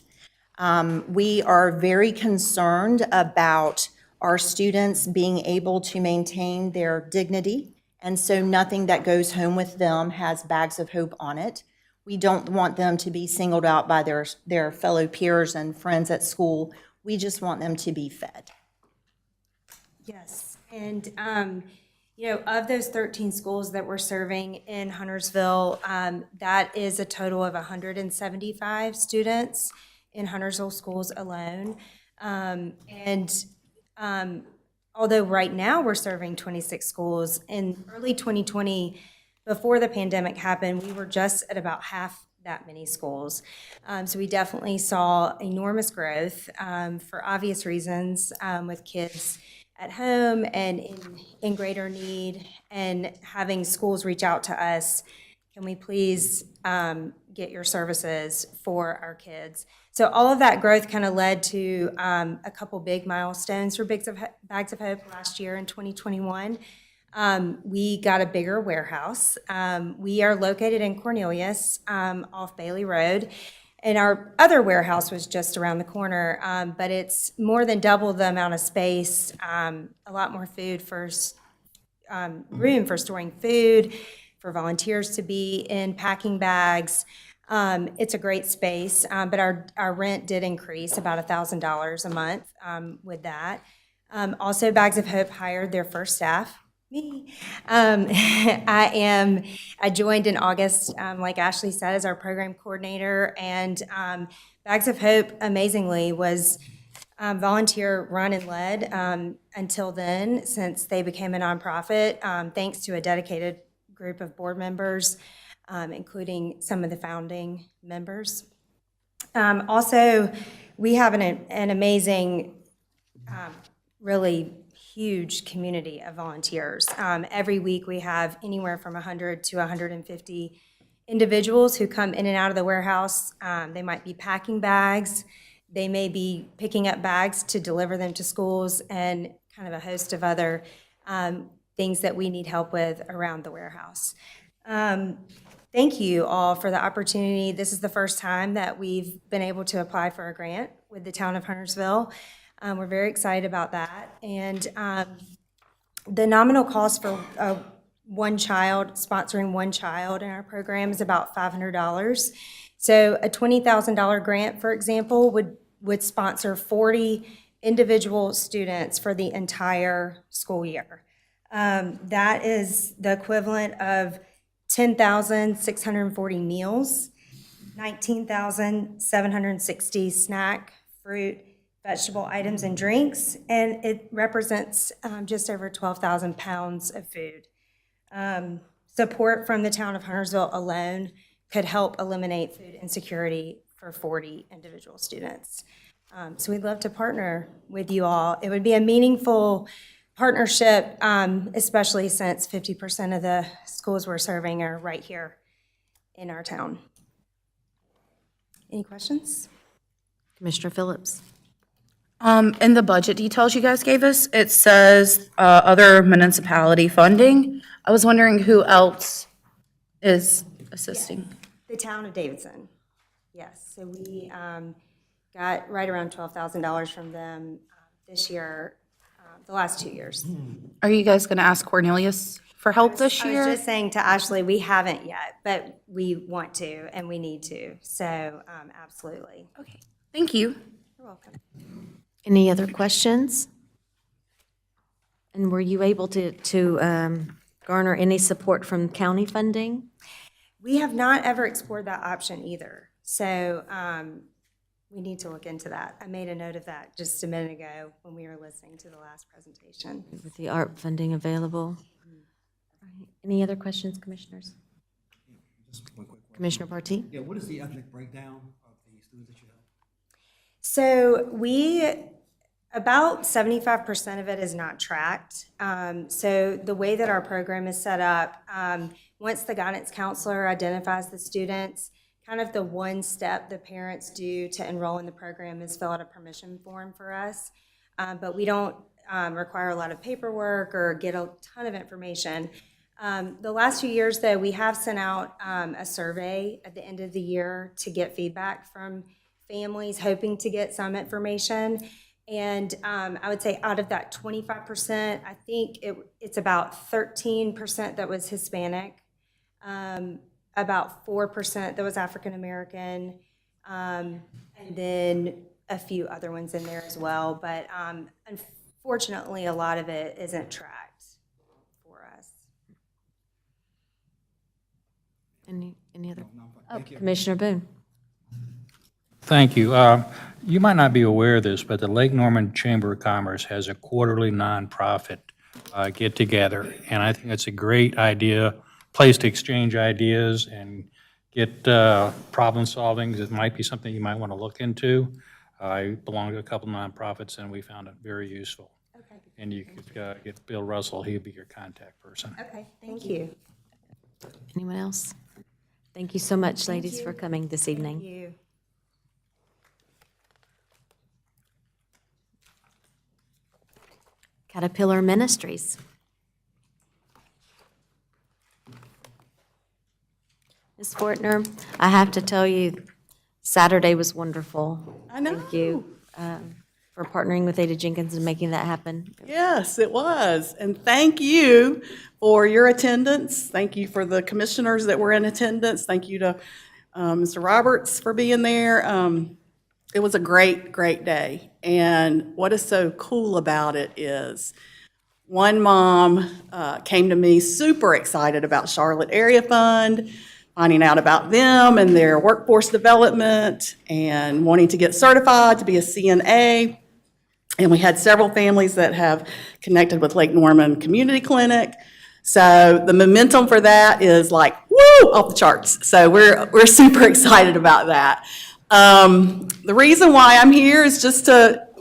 [SPEAKER 12] We are very concerned about our students being able to maintain their dignity, and so nothing that goes home with them has Bags of Hope on it. We don't want them to be singled out by their fellow peers and friends at school. We just want them to be fed.
[SPEAKER 13] Yes, and of those 13 schools that we're serving in Huntersville, that is a total of 175 students in Huntersville schools alone. Although right now we're serving 26 schools, in early 2020, before the pandemic happened, we were just at about half that many schools. So we definitely saw enormous growth for obvious reasons with kids at home and in greater need, and having schools reach out to us, can we please get your services for our kids? So all of that growth kind of led to a couple big milestones for Bags of Hope last year in 2021. We got a bigger warehouse. We are located in Cornelius off Bailey Road. And our other warehouse was just around the corner, but it's more than double the amount of space, a lot more food for room for storing food, for volunteers to be in packing bags. It's a great space, but our rent did increase about $1,000 a month with that. Also, Bags of Hope hired their first staff, me. I joined in August, like Ashley said, as our program coordinator, and Bags of Hope, amazingly, was volunteer run and led until then, since they became a nonprofit, thanks to a dedicated group of board members, including some of the founding members. Also, we have an amazing, really huge community of volunteers. Every week, we have anywhere from 100 to 150 individuals who come in and out of the warehouse. They might be packing bags. They may be picking up bags to deliver them to schools, and kind of a host of other things that we need help with around the warehouse. Thank you all for the opportunity. This is the first time that we've been able to apply for a grant with the town of Huntersville. We're very excited about that. And the nominal cost for one child, sponsoring one child in our program, is about $500. So a $20,000 grant, for example, would sponsor 40 individual students for the entire school year. That is the equivalent of 10,640 meals, 19,760 snack, fruit, vegetable items, and drinks, and it represents just over 12,000 pounds of food. Support from the town of Huntersville alone could help eliminate food insecurity for 40 individual students. So we'd love to partner with you all. It would be a meaningful partnership, especially since 50% of the schools we're serving are right here in our town. Any questions?
[SPEAKER 1] Commissioner Phillips?
[SPEAKER 4] In the budget details you guys gave us, it says other municipality funding. I was wondering who else is assisting?
[SPEAKER 13] The town of Davidson, yes. So we got right around $12,000 from them this year, the last 2 years.
[SPEAKER 4] Are you guys going to ask Cornelius for help this
[SPEAKER 13] I
[SPEAKER 4] year?
[SPEAKER 13] was just saying to Ashley, we haven't yet, but we want to and we need to. So absolutely.
[SPEAKER 4] Okay, thank you.
[SPEAKER 13] You're welcome.
[SPEAKER 1] Any other questions? And were you able to garner any support from county funding?
[SPEAKER 13] We have not ever explored that option either. So we need to look into that. I made a note of that just a minute ago when we were listening to the last presentation.
[SPEAKER 1] With the ARP funding available? Right. Any other questions, commissioners? Commissioner Partee?
[SPEAKER 5] Yeah, what is the ethnic breakdown of the students that you have?
[SPEAKER 13] So about 75% of it is not tracked. So the way that our program is set up, once the guidance counselor identifies the students, kind of the one step the parents do to enroll in the program is fill out a permission form for us. But we don't require a lot of paperwork or get a ton of information. The last few years, though, we have sent out a survey at the end of the year to get feedback from families, hoping to get some information. And I would say out of that 25%, I think it's about 13% that was Hispanic, about 4% that was African American, and then a few other ones in there as well. But unfortunately, a lot of it isn't tracked for us.
[SPEAKER 1] Any other? Oh, Commissioner Boone?
[SPEAKER 10] Thank you. You might not be aware of this, but the Lake Norman Chamber of Commerce has a quarterly nonprofit get-together, and I think it's a great idea, place to exchange ideas and get problem solving. It might be something you might want to look into. I belong to a couple nonprofits, and we found it very useful.
[SPEAKER 13] Okay.
[SPEAKER 10] And you could get Bill Russell, he'd be your contact person.
[SPEAKER 13] Okay, thank you.
[SPEAKER 1] Anyone else? Thank you so much, ladies, for coming this evening.
[SPEAKER 13] Thank you.
[SPEAKER 1] Caterpillar Ministries. Ms. Fortner, I have to tell you, Saturday was wonderful.
[SPEAKER 14] I know.
[SPEAKER 1] Thank you for partnering with Ada Jenkins and making that happen.
[SPEAKER 14] Yes, it was. And thank you for your attendance. Thank you for the commissioners that were in attendance. Thank you to Mr. Roberts for being there. It was a great, great day. And what is so cool about it is one mom came to me super excited about Charlotte Area Fund, finding out about them and their workforce development and wanting to get certified to be a CNA. And we had several families that have connected with Lake Norman Community Clinic. So the momentum for that is like, woo, off the charts. So we're super excited about that. The reason why I'm here is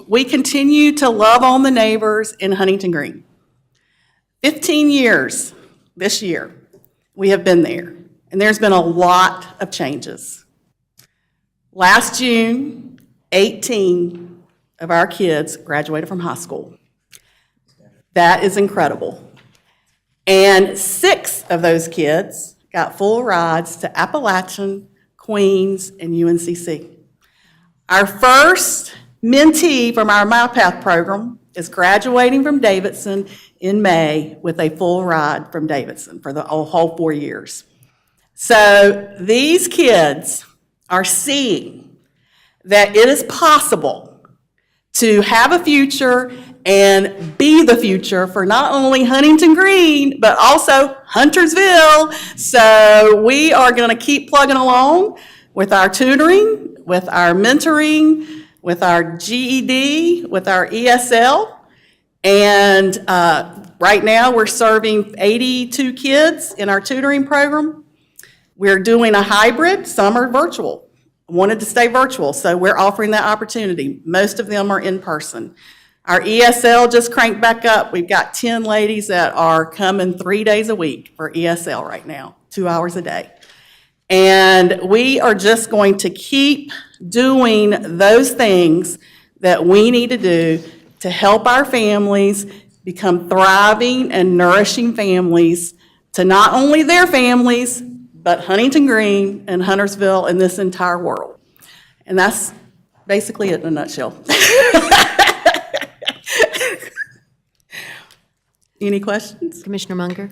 [SPEAKER 14] we continue to love on the neighbors in Huntington Green. 15 years this year we have been there, and there's been a lot of changes. Last June, 18 of our kids graduated from high school. That is incredible. And 6 of those kids got full rides to Appalachian, Queens, and UNCC. Our first mentee from our MyPath program is graduating from Davidson in May with a full ride from Davidson for the whole 4 years. So these kids are seeing that it is possible to have a future and be the future for not only Huntington Green, but also Huntersville. So we are going to keep plugging along with our tutoring, with our mentoring, with our GED, with our ESL. And right now we're serving 82 kids in our tutoring program. We're doing a hybrid, some are virtual. Wanted to stay virtual, so we're offering that opportunity. Most of them are in person. Our ESL just cranked back up. We've got 10 ladies that are coming 3 days a week for ESL right now, 2 hours a day. And we are just going to keep doing those things that we need to do to help our families become thriving and nourishing families to not only their families, but Huntington Green and Huntersville and this entire world. And that's basically it in a nutshell. Any questions?
[SPEAKER 1] Commissioner Munger?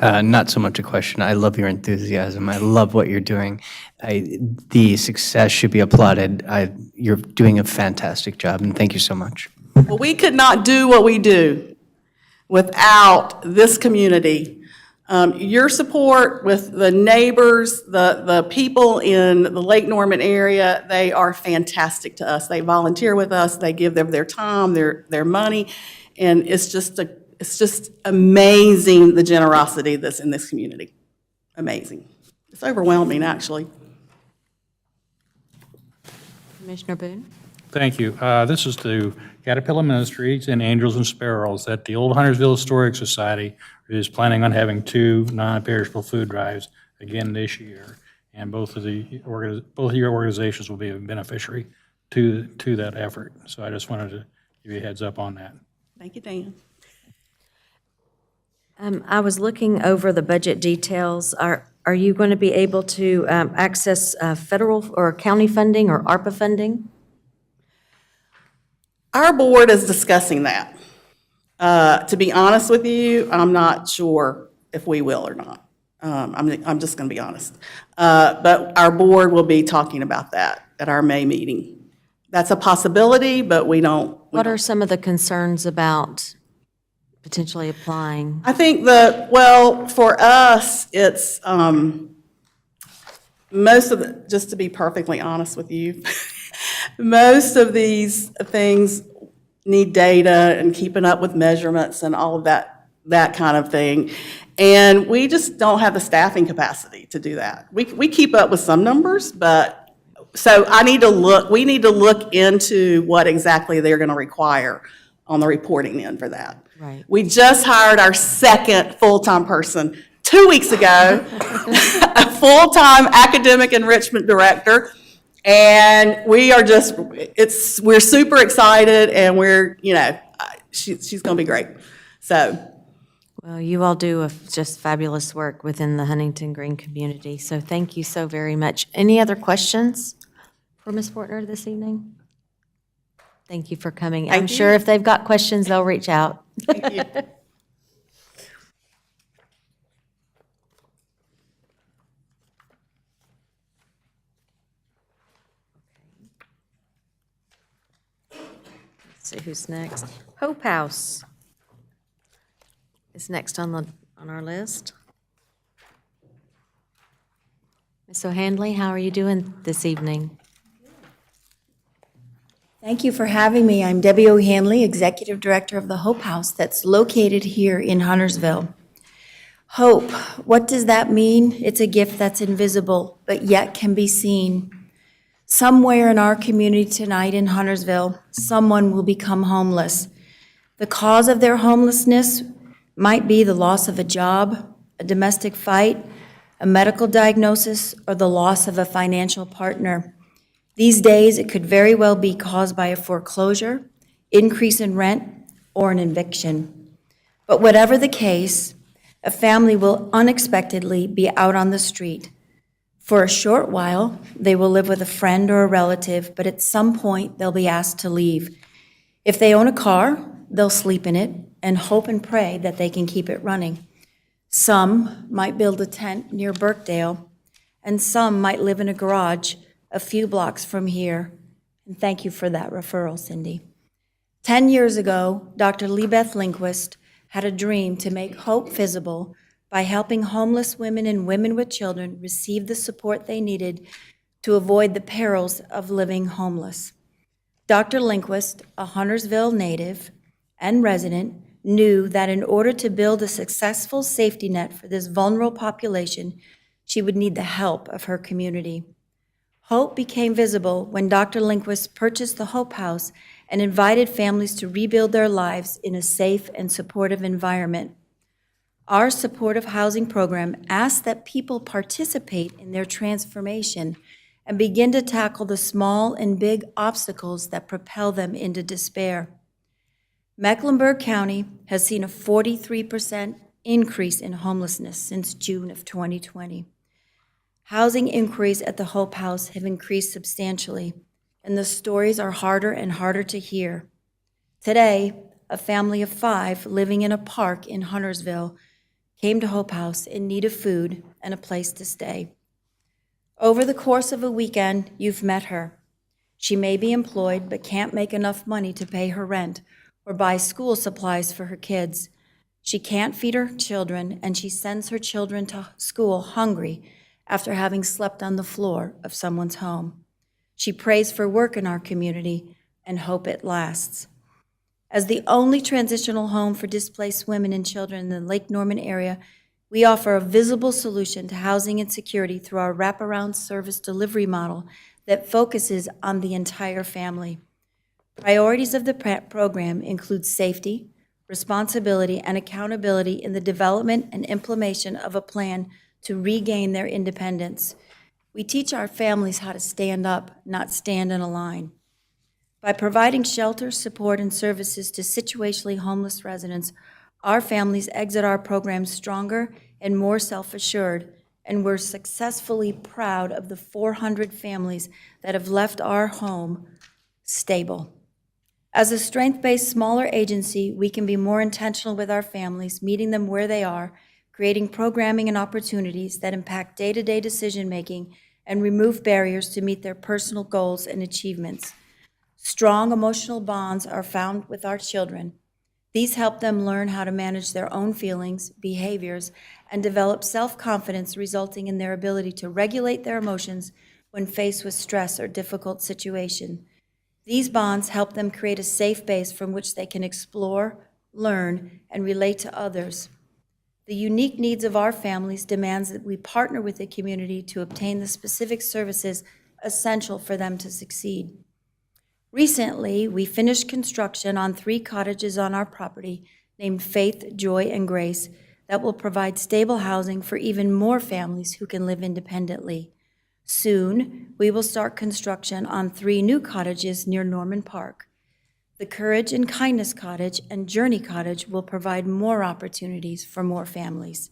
[SPEAKER 7] Not so much a question. I love your enthusiasm. I love what you're doing. The success should be applauded. You're doing a fantastic job, and thank you so much.
[SPEAKER 14] Well, we could not do what we do without this community. Your support with the neighbors, the people in the Lake Norman area, they are fantastic to us. They volunteer with us, they give them their time, their money, and it's just amazing the generosity that's in this community. Amazing. It's overwhelming, actually.
[SPEAKER 1] Commissioner Boone?
[SPEAKER 10] Thank you. This is to Caterpillar Ministries and Angels and Sparrows, that the Old Huntersville Historic Society is planning on having 2 non-perishable food drives again this year. And both of your organizations will be a beneficiary to that effort. So I just wanted to give you a heads up on that.
[SPEAKER 14] Thank you, Dan.
[SPEAKER 1] I was looking over the budget details. Are you going to be able to access federal or county funding or ARPA funding?
[SPEAKER 14] Our board is discussing that. To be honest with you, I'm not sure if we will or not. I'm just going to be honest. But our board will be talking about that at our May meeting. That's a possibility, but we don't.
[SPEAKER 1] What are some of the concerns about potentially applying?
[SPEAKER 14] I think for us, it's just to be perfectly honest with you, most of these things need data and keeping up with measurements and all of that kind of thing. And we just don't have the staffing capacity to do that. We keep up with some numbers, but so we need to look into what exactly they're going to require on the reporting end for that.
[SPEAKER 1] Right.
[SPEAKER 14] We just hired our second full-time person 2 weeks ago, a full-time academic enrichment director. And we're super excited, and she's going to be great. So.
[SPEAKER 1] Well, you all do just fabulous work within the Huntington Green community, so thank you so very much. Any other questions for Ms. Fortner this evening? Thank you for coming. I'm sure if they've got questions, they'll reach out.
[SPEAKER 14] Thank you.
[SPEAKER 1] See who's next. Hope House is next on our list. Ms. O'Handley, how are you doing this evening?
[SPEAKER 15] Thank you for having me. I'm Debbie O'Hanley, Executive Director of the Hope House that's located here in Huntersville. Hope, what does that mean? It's a gift that's invisible, but yet can be seen. Somewhere in our community tonight in Huntersville, someone will become homeless. The cause of their homelessness might be the loss of a job, a domestic fight, a medical diagnosis, or the loss of a financial partner. These days, it could very well be caused by a foreclosure, increase in rent, or an eviction. But whatever the case, a family will unexpectedly be out on the street. For a short while, they will live with a friend or a relative, but at some point, they'll be asked to leave. If they own a car, they'll sleep in it and hope and pray that they can keep it running. Some might build a tent near Birkdale, and some might live in a garage a few blocks from here. And thank you for that referral, Cindy. 10 years ago, Dr. Lebeth Lindquist had a dream to make hope visible by helping homeless women and women with children receive the support they needed to avoid the perils of living homeless. Dr. Lindquist, a Huntersville native and resident, knew that in order to build a successful safety net for this vulnerable population, she would need the help of her community. Hope became visible when Dr. Lindquist purchased the Hope House and invited families to rebuild their lives in a safe and supportive environment. Our supportive housing program asks that people participate in their transformation and begin to tackle the small and big obstacles that propel them into despair. Mecklenburg County has seen a 43% increase in homelessness since June of 2020. Housing inquiries at the Hope House have increased substantially, and the stories are harder and harder to hear. Today, a family of 5 living in a park in Huntersville came to Hope House in need of food and a place to stay. Over the course of a weekend, you've met her. She may be employed but can't make enough money to pay her rent or buy school supplies for her kids. She can't feed her children, and she sends her children to school hungry after having slept on the floor of someone's home. She prays for work in our community and hope it lasts. As the only transitional home for displaced women and children in the Lake Norman area, we offer a visible solution to housing insecurity through our wraparound service delivery model that focuses on the entire family. Priorities of the program include safety, responsibility, and accountability in the development and implementation of a plan to regain their independence. We teach our families how to stand up, not stand in a line. By providing shelter, support, and services to situationally homeless residents, our families exit our program stronger and more self-assured, and we're successfully proud of the 400 families that have left our home stable. As a strength-based, smaller agency, we can be more intentional with our families, meeting them where they are, creating programming and opportunities that impact day-to-day decision-making and remove barriers to meet their personal goals and achievements. Strong emotional bonds are found with our children. These help them learn how to manage their own feelings, behaviors, and develop self-confidence, resulting in their ability to regulate their emotions when faced with stress or difficult situation. These bonds help them create a safe base from which they can explore, learn, and relate to others. The unique needs of our families demands that we partner with the community to obtain the specific services essential for them to succeed. Recently, we finished construction on 3 cottages on our property named Faith, Joy, and Grace that will provide stable housing for even more families who can live independently. Soon, we will start construction on 3 new cottages near Norman Park. The Courage and Kindness Cottage and Journey Cottage will provide more opportunities for more families.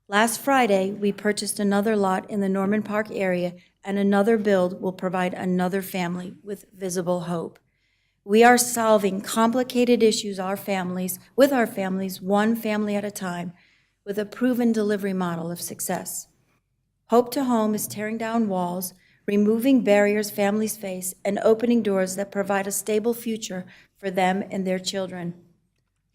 [SPEAKER 15] Last Friday, we purchased another lot in the Norman Park area, and another build will provide another family with visible hope. We are solving complicated issues with our families, one family at a time, with a proven delivery model of success. Hope to Home is tearing down walls, removing barriers families face, and opening doors that provide a stable future for them and their children.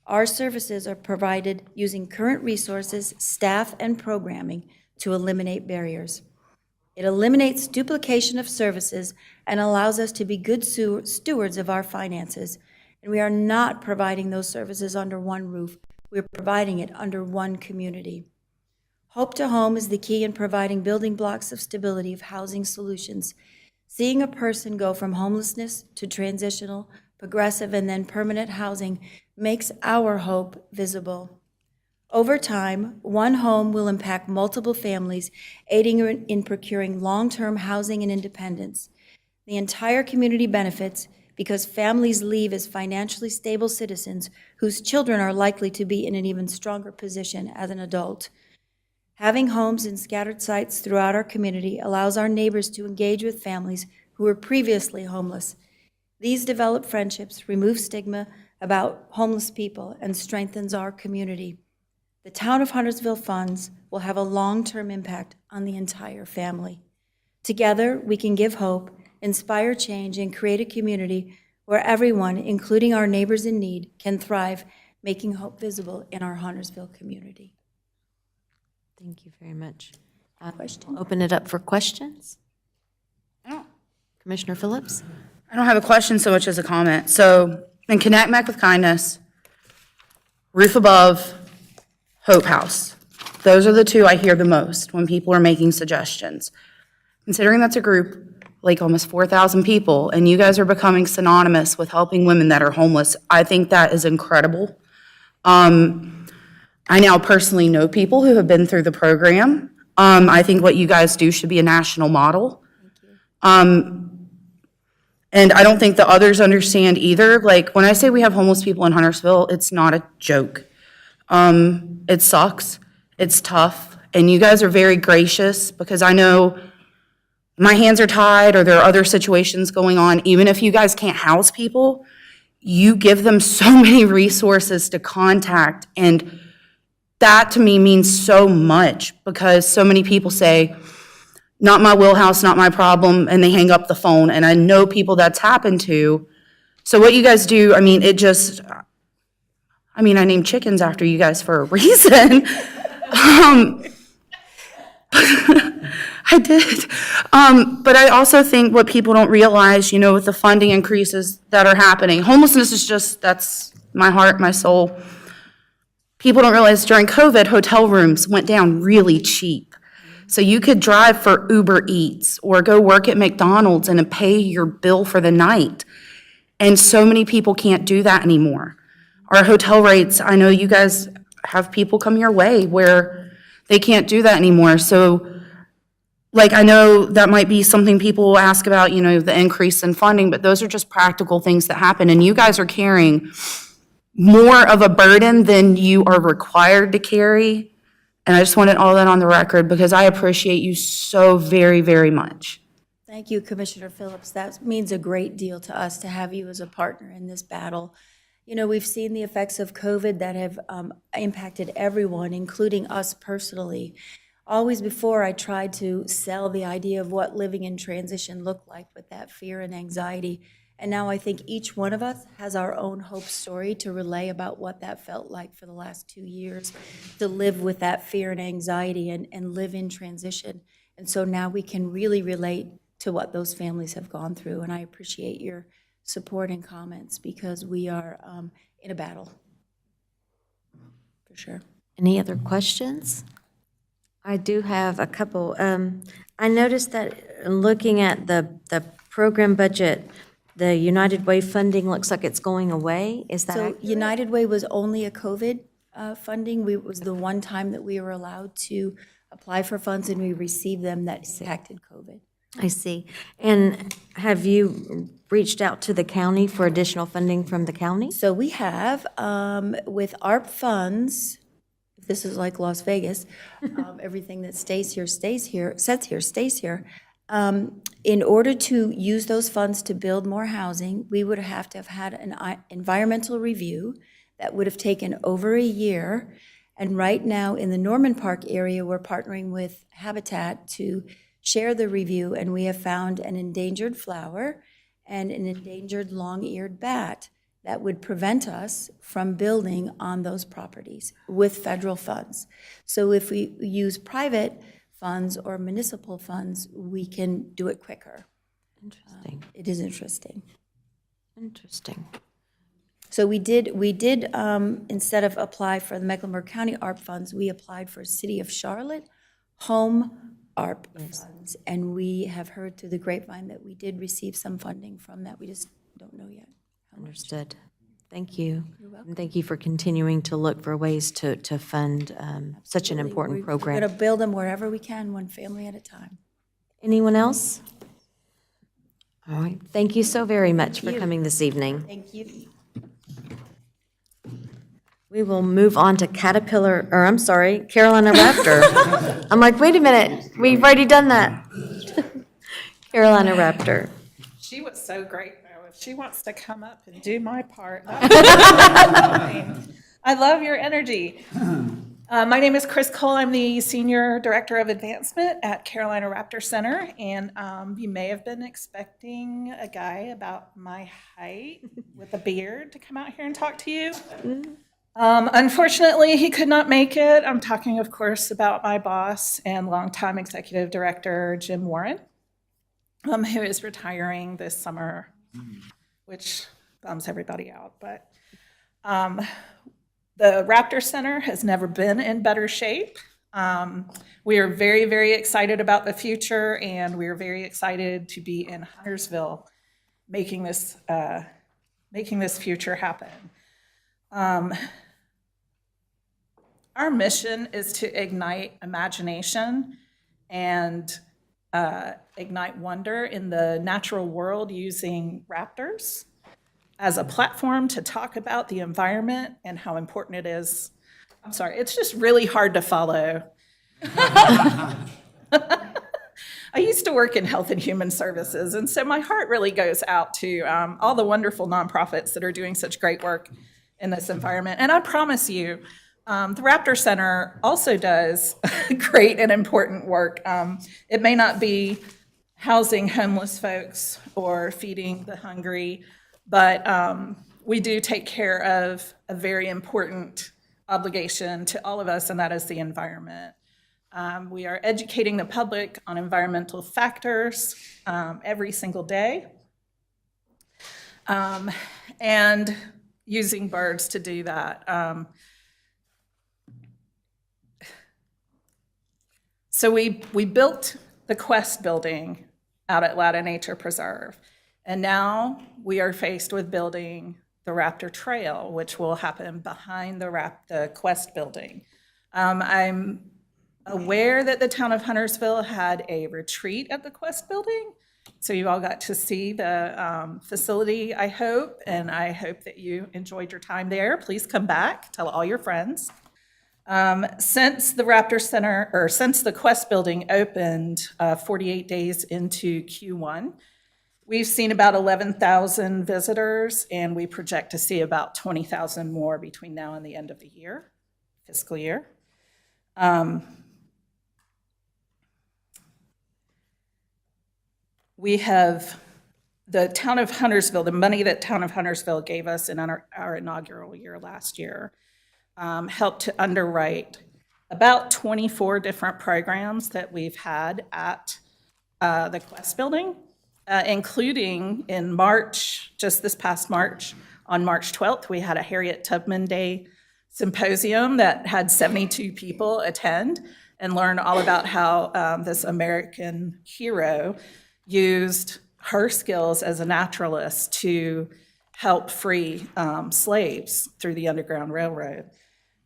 [SPEAKER 15] Our services are provided using current resources, staff, and programming to eliminate barriers. It eliminates duplication of services and allows us to be good stewards of our finances. And we are not providing those services under one roof. We're providing it under one community. Hope to Home is the key in providing building blocks of stability of housing solutions. Seeing a person go from homelessness to transitional, progressive, and then permanent housing makes our hope visible. Over time, one home will impact multiple families, aiding in procuring long-term housing and independence. The entire community benefits because families leave as financially stable citizens whose children are likely to be in an even stronger position as an adult. Having homes in scattered sites throughout our community allows our neighbors to engage with families who were previously homeless. These develop friendships, remove stigma about homeless people, and strengthens our community. The Town of Huntersville funds will have a long-term impact on the entire family. Together, we can give hope, inspire change, and create a community where everyone, including our neighbors in need, can thrive, making hope visible in our Huntersville community.
[SPEAKER 1] Thank you very much. Open it up for questions. Commissioner Phillips?
[SPEAKER 4] I don't have a question so much as a comment. So, in Connect Mac with Kindness, Roof Above, Hope House. Those are the two I hear the most when people are making suggestions. Considering that's a group, like almost 4,000 people, and you guys are becoming synonymous with helping women that are homeless, I think that is incredible. I now personally know people who have been through the program. I think what you guys do should be a national model. And I don't think the others understand either. Like, when I say we have homeless people in Huntersville, it's not a joke. It sucks, it's tough, and you guys are very gracious because I know my hands are tied or there are other situations going on. Even if you guys can't house people, you give them so many resources to contact, and that to me means so much because so many people say, not my wheelhouse, not my problem, and they hang up the phone, and I know people that's happened to. So what you guys do, I mean, I named chickens after you guys for a reason. I did. But I also think what people don't realize, with the funding increases that are happening, homelessness is just, that's my heart, my soul. People don't realize during COVID, hotel rooms went down really cheap. So you could drive for Uber Eats or go work at McDonald's and pay your bill for the night. And so many people can't do that anymore. Our hotel rates, I know you guys have people come your way where they can't do that anymore. So, I know that might be something people will ask about, the increase in funding, but those are just practical things that happen. And you guys are carrying more of a burden than you are required to carry. And I just wanted all that on the record because I appreciate you so very, very much.
[SPEAKER 15] Thank you, Commissioner Phillips. That means a great deal to us to have you as a partner in this battle. We've seen the effects of COVID that have impacted everyone, including us personally. Always before, I tried to sell the idea of what living in transition looked like with that fear and anxiety. And now I think each one of us has our own hope story to relay about what that felt like for the last 2 years, to live with that fear and anxiety and live in transition. And so now we can really relate to what those families have gone through. And I appreciate your support and comments because we are in a battle, for sure.
[SPEAKER 1] Any other questions? I do have a couple. I noticed that looking at the program budget, the United Way funding looks like it's going away. Is that
[SPEAKER 15] So
[SPEAKER 1] accurate?
[SPEAKER 15] United Way was only a COVID funding. It was the one time that we were allowed to apply for funds and we received them that impacted COVID.
[SPEAKER 1] I see. And have you reached out to the county for additional funding from the county?
[SPEAKER 15] So we have, with ARP funds, this is like Las Vegas, everything that stays here, stays here. In order to use those funds to build more housing, we would have to have had an environmental review that would have taken over a year. And right now, in the Norman Park area, we're partnering with Habitat to share the review, and we have found an endangered flower and an endangered long-eared bat that would prevent us from building on those properties with federal funds. So if we use private funds or municipal funds, we can do it quicker.
[SPEAKER 1] Interesting,
[SPEAKER 15] It is interesting.
[SPEAKER 1] interesting.
[SPEAKER 15] So we did, instead of apply for the Mecklenburg County ARP funds, we applied for City of Charlotte home ARP funds. And we have heard through the grapevine that we did receive some funding from that. We just don't know yet.
[SPEAKER 1] Understood. Thank you. And thank you for continuing to look for ways to fund such an important
[SPEAKER 15] We're
[SPEAKER 1] program.
[SPEAKER 15] going to build them wherever we can, one family at a time.
[SPEAKER 1] Anyone else? All right. Thank you so very much for
[SPEAKER 15] you.
[SPEAKER 1] coming this evening.
[SPEAKER 15] Thank you.
[SPEAKER 1] We will move on to Carolina Raptor. I'm like, wait a minute, we've already done that. Carolina Raptor.
[SPEAKER 16] She was so great, though. If she wants to come up and do my part, I love your energy. My name is Chris Cole. I'm the Senior Director of Advancement at Carolina Raptor Center, and you may have been expecting a guy about my height with a beard to come out here and talk to you. Unfortunately, he could not make it. I'm talking, of course, about my boss and longtime Executive Director, Jim Warren, who is retiring this summer, which bums everybody out. But the Raptor Center has never been in better shape. We are very, very excited about the future, and we are very excited to be in Huntersville making this future happen. Our mission is to ignite imagination and ignite wonder in the natural world using raptors as a platform to talk about the environment and how important it is. I'm sorry, it's just really hard to follow. I used to work in health and human services, and so my heart really goes out to all the wonderful nonprofits that are doing such great work in this environment. And I promise you, the Raptor Center also does great and important work. It may not be housing homeless folks or feeding the hungry, but we do take care of a very important obligation to all of us, and that is the environment. We are educating the public on environmental factors every single day, and using birds to do that. So we built the Quest building out at Latta Nature Preserve, and now we are faced with building the Raptor Trail, which will happen behind the Quest building. I'm aware that the town of Huntersville had a retreat at the Quest building, so you all got to see the facility, I hope, and I hope that you enjoyed your time there. Please come back, tell all your friends. Since the Raptor Center, or since the Quest building opened 48 days into Q1, we've seen about 11,000 visitors, and we project to see about 20,000 more between now and the end of the year, fiscal year. We have the town of Huntersville, the money that town of Huntersville gave us in our inaugural year last year, helped to underwrite about 24 different programs that we've had at the Quest building, including in March, just this past March, on March 12th, we had a Harriet Tubman Day symposium that had 72 people attend and learn all about how this American hero used her skills as a naturalist to help free slaves through the Underground Railroad.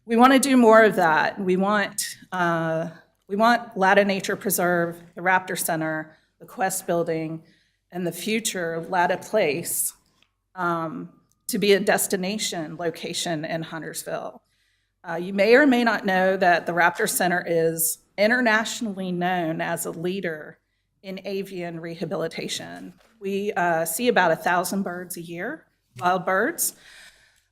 [SPEAKER 16] We want to do more of that. We want Latta Nature Preserve, the Raptor Center, the Quest building, and the future Latta Place to be a destination location in Huntersville. You may or may not know that the Raptor Center is internationally known as a leader in avian rehabilitation. We see about 1,000 birds a year, wild birds.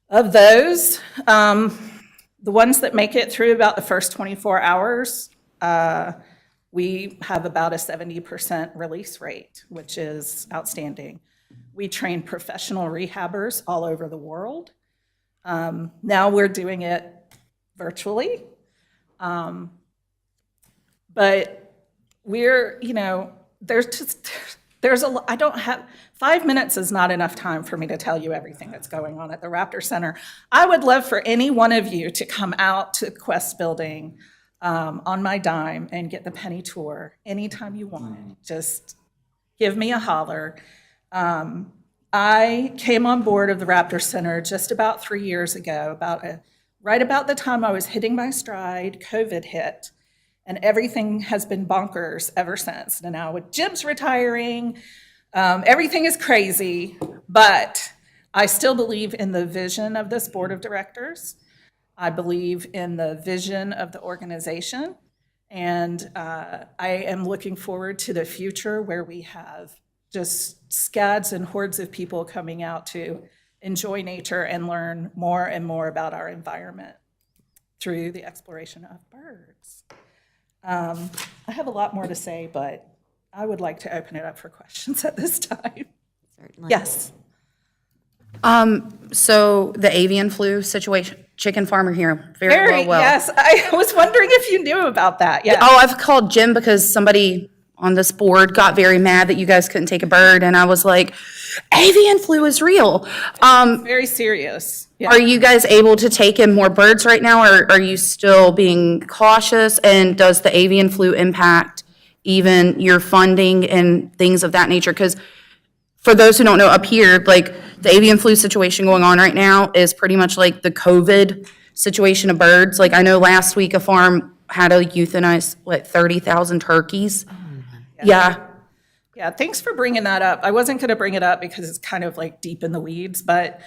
[SPEAKER 16] Of those, the ones that make it through about the first 24 hours, we have about a 70% release rate, which is outstanding. We train professional rehabbers all over the world. Now we're doing it virtually. But we're, I don't have, 5 minutes is not enough time for me to tell you everything that's going on at the Raptor Center. I would love for any one of you to come out to Quest Building on my dime and get the penny tour anytime you want. Just give me a holler. I came on board of the Raptor Center just about 3 years ago, right about the time I was hitting my stride, COVID hit, and everything has been bonkers ever since. And now with Jim's retiring, everything is crazy, but I still believe in the vision of this board of directors. I believe in the vision of the organization, and I am looking forward to the future where we have just scads and hordes of people coming out to enjoy nature and learn more and more about our environment through the exploration of birds. I have a lot more to say, but I would like to open it up for questions at this time.
[SPEAKER 1] Certainly.
[SPEAKER 16] Yes.
[SPEAKER 4] So the avian flu situation, chicken farmer here, very well.
[SPEAKER 16] Yes, I was wondering if you knew about that, yeah.
[SPEAKER 4] Oh, I've called Jim because somebody on this board got very mad that you guys couldn't take a bird, and I was like, avian flu is real.
[SPEAKER 16] Very serious. Yeah.
[SPEAKER 4] Are you guys able to take in more birds right now, or are you still being cautious? And does the avian flu impact even your funding and things of that nature? Because for those who don't know, up here, like the avian flu situation going on right now is pretty much like the COVID situation of birds. Like I know last week a farm had to euthanize, 30,000 turkeys. Yeah.
[SPEAKER 16] Yeah, thanks for bringing that up. I wasn't going to bring it up because it's kind of like deep in the weeds, but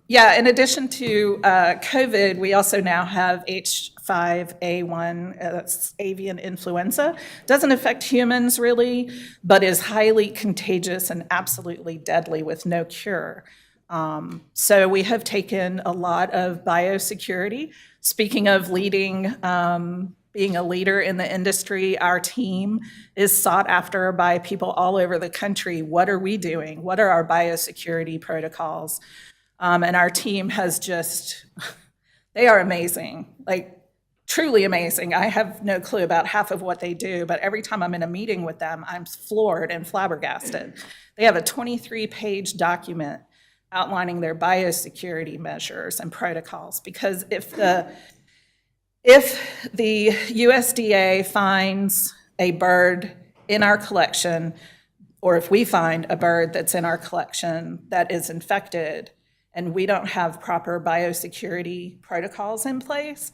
[SPEAKER 16] yeah, in addition to COVID, we also now have H5N1, that's avian influenza. Doesn't affect humans really, but is highly contagious and absolutely deadly with no cure. So we have taken a lot of biosecurity. Speaking of leading, being a leader in the industry, our team is sought after by people all over the country. What are we doing? What are our biosecurity protocols? And our team has just, they are amazing, like truly amazing. I have no clue about half of what they do, but every time I'm in a meeting with them, I'm floored and flabbergasted. They have a 23-page document outlining their biosecurity measures and protocols, because if the USDA finds a bird in our collection, or if we find a bird that's in our collection that is infected, and we don't have proper biosecurity protocols in place,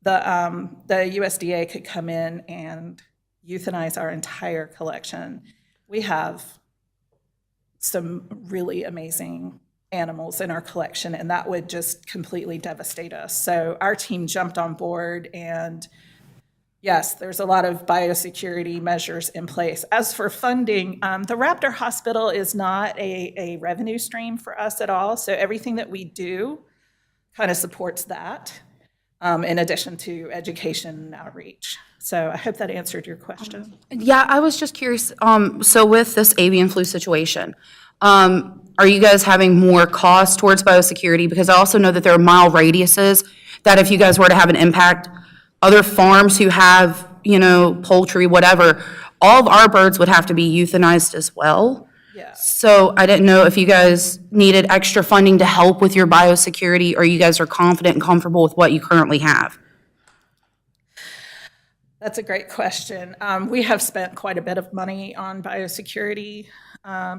[SPEAKER 16] the USDA could come in and euthanize our entire collection. We have some really amazing animals in our collection, and that would just completely devastate us. So our team jumped on board, and yes, there's a lot of biosecurity measures in place. As for funding, the Raptor Hospital is not a revenue stream for us at all, so everything that we do kind of supports that, in addition to education and outreach. So I hope that answered your question.
[SPEAKER 4] Yeah, I was just curious, so with this avian flu situation, are you guys having more cost towards biosecurity? Because I also know that there are mile radiuses that if you guys were to have an impact, other farms who have, poultry, whatever, all of our birds would have to be euthanized as well.
[SPEAKER 16] Yeah.
[SPEAKER 4] So I didn't know if you guys needed extra funding to help with your biosecurity, or you guys are confident and comfortable with what you currently have.
[SPEAKER 16] That's a great question. We have spent quite a bit of money on biosecurity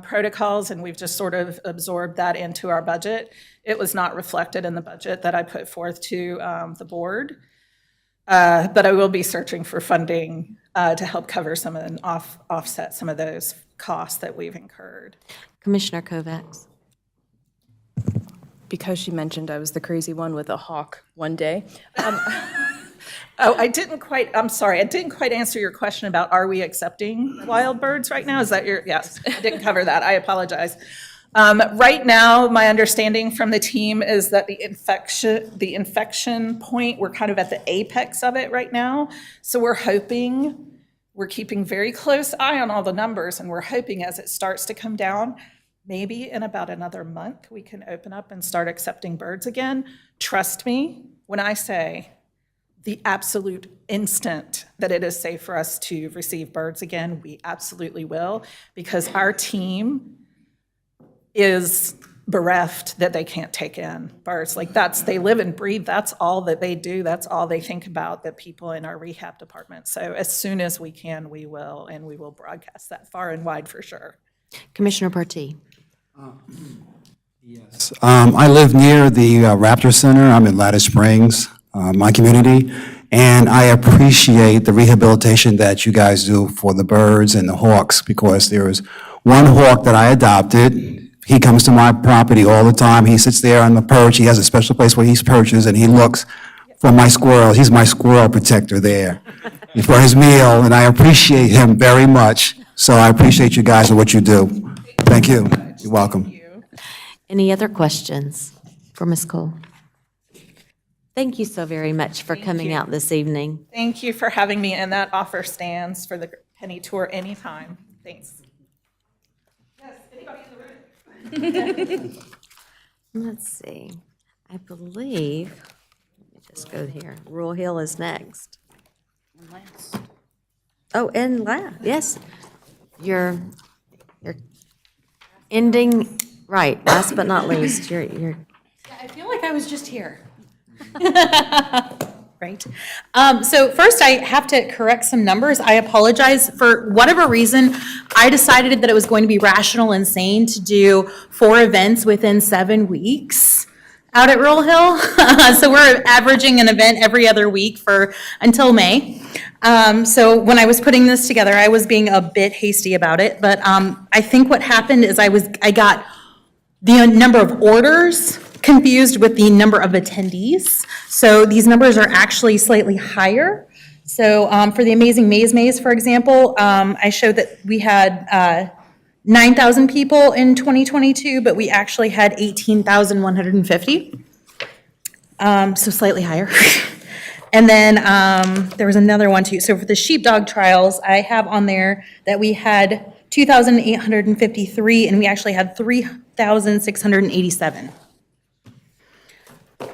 [SPEAKER 16] protocols, and we've just sort of absorbed that into our budget. It was not reflected in the budget that I put forth to the board, but I will be searching for funding to help cover some of and offset some of those costs that we've incurred.
[SPEAKER 1] Commissioner Kovacs.
[SPEAKER 9] Because she mentioned I was the crazy one with a hawk one day.
[SPEAKER 16] Oh, I'm sorry, I didn't quite answer your question about are we accepting wild birds right now? Is that yes, I didn't cover that, I apologize. Right now, my understanding from the team is that the infection point, we're kind of at the apex of it right now. So we're keeping very close eye on all the numbers, and we're hoping as it starts to come down, maybe in about another month, we can open up and start accepting birds again. Trust me when I say the absolute instant that it is safe for us to receive birds again, we absolutely will, because our team is bereft that they can't take in birds. Like they live and breathe, that's all that they do, that's all they think about, the people in our rehab department. So as soon as we can, we will, and we will broadcast that far and wide for sure.
[SPEAKER 1] Commissioner Partee.
[SPEAKER 5] I live near the Raptor Center. I'm in Lattice Springs, my community, and I appreciate the rehabilitation that you guys do for the birds and the hawks, because there is one hawk that I adopted. He comes to my property all the time. He sits there on the perch. He has a special place where he perches, and he looks for my squirrels. He's my squirrel protector there for his meal, and I appreciate him very much. So I appreciate you guys and what you do. Thank you. You're welcome.
[SPEAKER 1] Any other questions for Ms. Cole? Thank you so very much for coming out this evening.
[SPEAKER 16] Thank you for having me, and that offer stands for the penny tour anytime. Thanks. Yes, anybody in the room?
[SPEAKER 1] Let's see. I believe, let me just go here. Rural Hill is next. Oh, and last, yes. You're ending, right, last but not least, you're.
[SPEAKER 17] I feel like I was just here. Right. So first, I have to correct some numbers. I apologize. For whatever reason, I decided that it was going to be rational and sane to do 4 events within 7 weeks out at Rural Hill. So we're averaging an event every other week until May. So when I was putting this together, I was being a bit hasty about it. But I think what happened is I got the number of orders confused with the number of attendees. So these numbers are actually slightly higher. So for the Amazing Maze, for example, I showed that we had 9,000 people in 2022, but we actually had 18,150. So slightly higher. And then there was another one too. So for the sheepdog trials, I have on there that we had 2,853, and we actually had 3,687.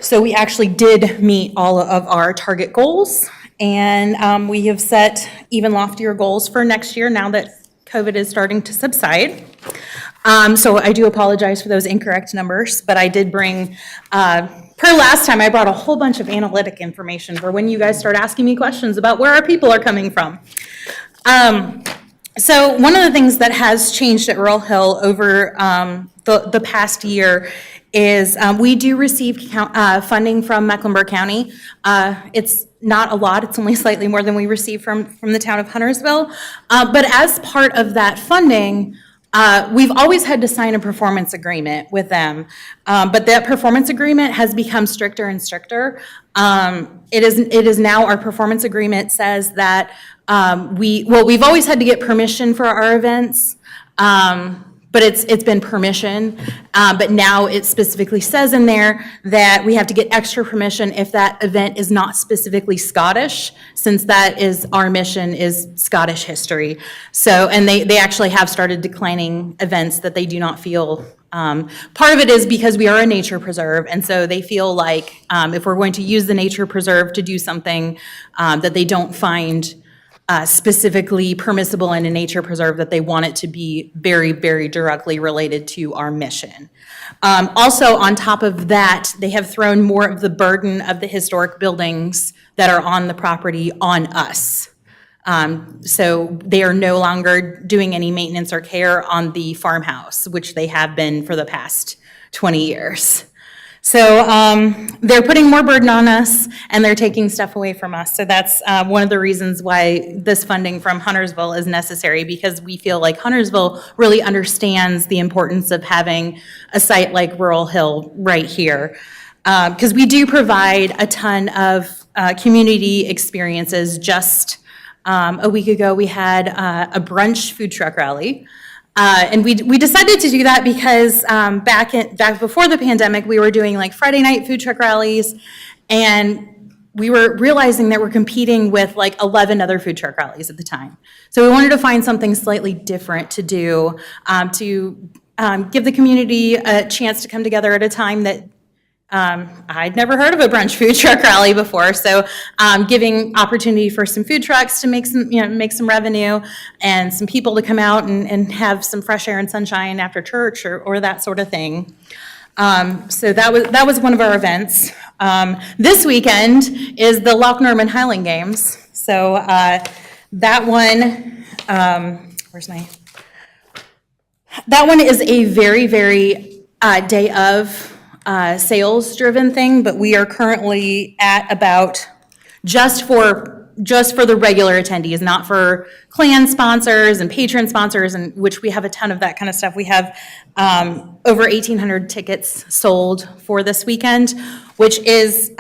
[SPEAKER 17] So we actually did meet all of our target goals, and we have set even loftier goals for next year now that COVID is starting to subside. So I do apologize for those incorrect numbers, but I did bring, per last time, I brought a whole bunch of analytic information for when you guys start asking me questions about where our people are coming from. So one of the things that has changed at Rural Hill over the past year is we do receive funding from Mecklenburg County. It's not a lot, it's only slightly more than we receive from the town of Huntersville. But as part of that funding, we've always had to sign a performance agreement with them. But that performance agreement has become stricter and stricter. It is now, our performance agreement says that we've always had to get permission for our events. But it's been permission, but now it specifically says in there that we have to get extra permission if that event is not specifically Scottish, since that is, our mission is Scottish history. So, and they actually have started declining events that they do not feel. Part of it is because we are a nature preserve, and so they feel like if we're going to use the nature preserve to do something that they don't find specifically permissible in a nature preserve, that they want it to be very, very directly related to our mission. Also, on top of that, they have thrown more of the burden of the historic buildings that are on the property on us. So they are no longer doing any maintenance or care on the farmhouse, which they have been for the past 20 years. So they're putting more burden on us, and they're taking stuff away from us. So that's one of the reasons why this funding from Huntersville is necessary, because we feel like Huntersville really understands the importance of having a site like Rural Hill right here. Because we do provide a ton of community experiences. Just a week ago, we had a brunch food truck rally. And we decided to do that because back before the pandemic, we were doing like Friday night food truck rallies, and we were realizing that we're competing with like 11 other food truck rallies at the time. So we wanted to find something slightly different to do to give the community a chance to come together at a time that I'd never heard of a brunch food truck rally before, so giving opportunity for some food trucks to make some revenue, and some people to come out and have some fresh air and sunshine after church or that sort of thing. So that was one of our events. This weekend is the Loch Norman Highland Games. So that one, that one is a very, very day of sales-driven thing, but we are currently at about, just for the regular attendees, not for clan sponsors and patron sponsors, and which we have a ton of that kind of stuff. We have over 1,800 tickets sold for this weekend, which is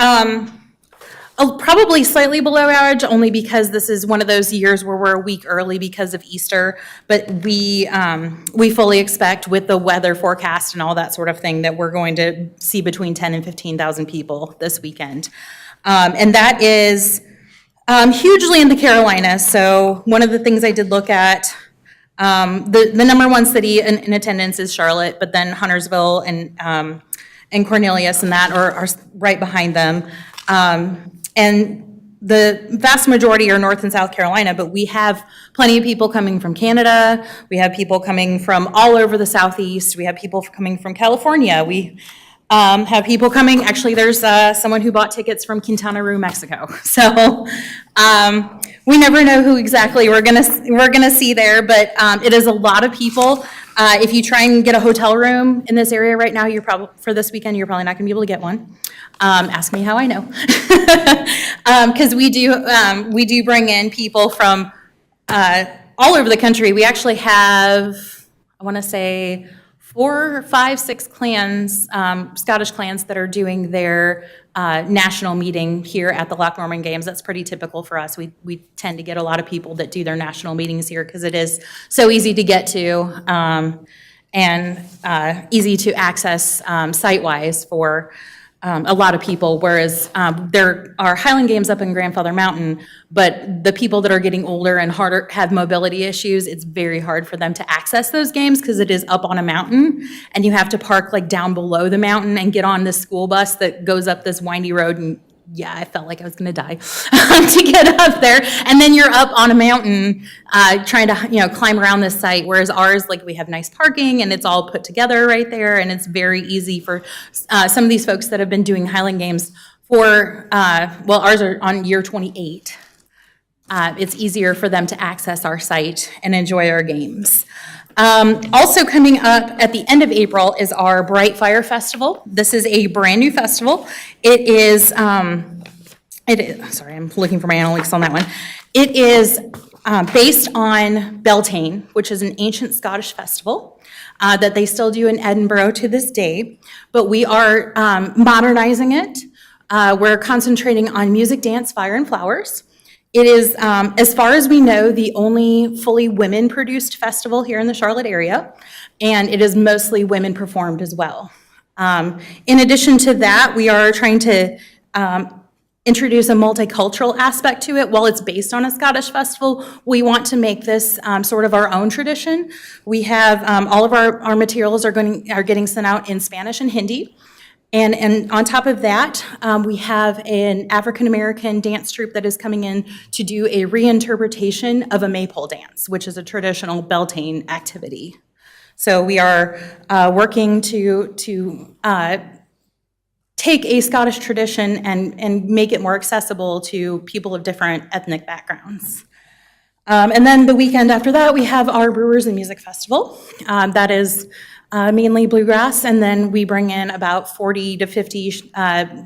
[SPEAKER 17] probably slightly below average, only because this is one of those years where we're a week early because of Easter. But we fully expect, with the weather forecast and all that sort of thing, that we're going to see between 10 and 15,000 people this weekend. And that is hugely in the Carolinas. So one of the things I did look at, the number one city in attendance is Charlotte, but then Huntersville and Cornelius and that are right behind them. And the vast majority are North and South Carolina, but we have plenty of people coming from Canada. We have people coming from all over the Southeast. We have people coming from California. We have people coming, actually there's someone who bought tickets from Quintana Roo, Mexico. So we never know who exactly we're gonna see there, but it is a lot of people. If you try and get a hotel room in this area right now, for this weekend, you're probably not gonna be able to get one. Ask me how I know. Because we do bring in people from all over the country. We actually have, I wanna say, 4, 5, 6 clans, Scottish clans, that are doing their national meeting here at the Loch Norman Games. That's pretty typical for us. We tend to get a lot of people that do their national meetings here because it is so easy to get to and easy to access site-wise for a lot of people, whereas there are Highland Games up in Grandfather Mountain, but the people that are getting older and harder have mobility issues. It's very hard for them to access those games because it is up on a mountain, and you have to park like down below the mountain and get on this school bus that goes up this windy road. And yeah, I felt like I was gonna die to get up there. And then you're up on a mountain trying to climb around this site, whereas ours, like, we have nice parking and it's all put together right there, and it's very easy for some of these folks that have been doing Highland Games for, well, ours are on year 28. It's easier for them to access our site and enjoy our games. Also coming up at the end of April is our Bright Fire Festival. This is a brand new festival. It is, sorry, I'm looking for my analytics on that one. It is based on Beltane, which is an ancient Scottish festival that they still do in Edinburgh to this day, but we are modernizing it. We're concentrating on music, dance, fire, and flowers. It is, as far as we know, the only fully women-produced festival here in the Charlotte area, and it is mostly women-performed as well. In addition to that, we are trying to introduce a multicultural aspect to it. While it's based on a Scottish festival, we want to make this sort of our own tradition. We have all of our materials are getting sent out in Spanish and Hindi. And on top of that, we have an African-American dance troupe that is coming in to do a reinterpretation of a maypole dance, which is a traditional Beltane activity. So we are working to take a Scottish tradition and make it more accessible to people of different ethnic backgrounds. And then the weekend after that, we have our Brewers and Music Festival. That is mainly bluegrass, and then we bring in about 40 to 50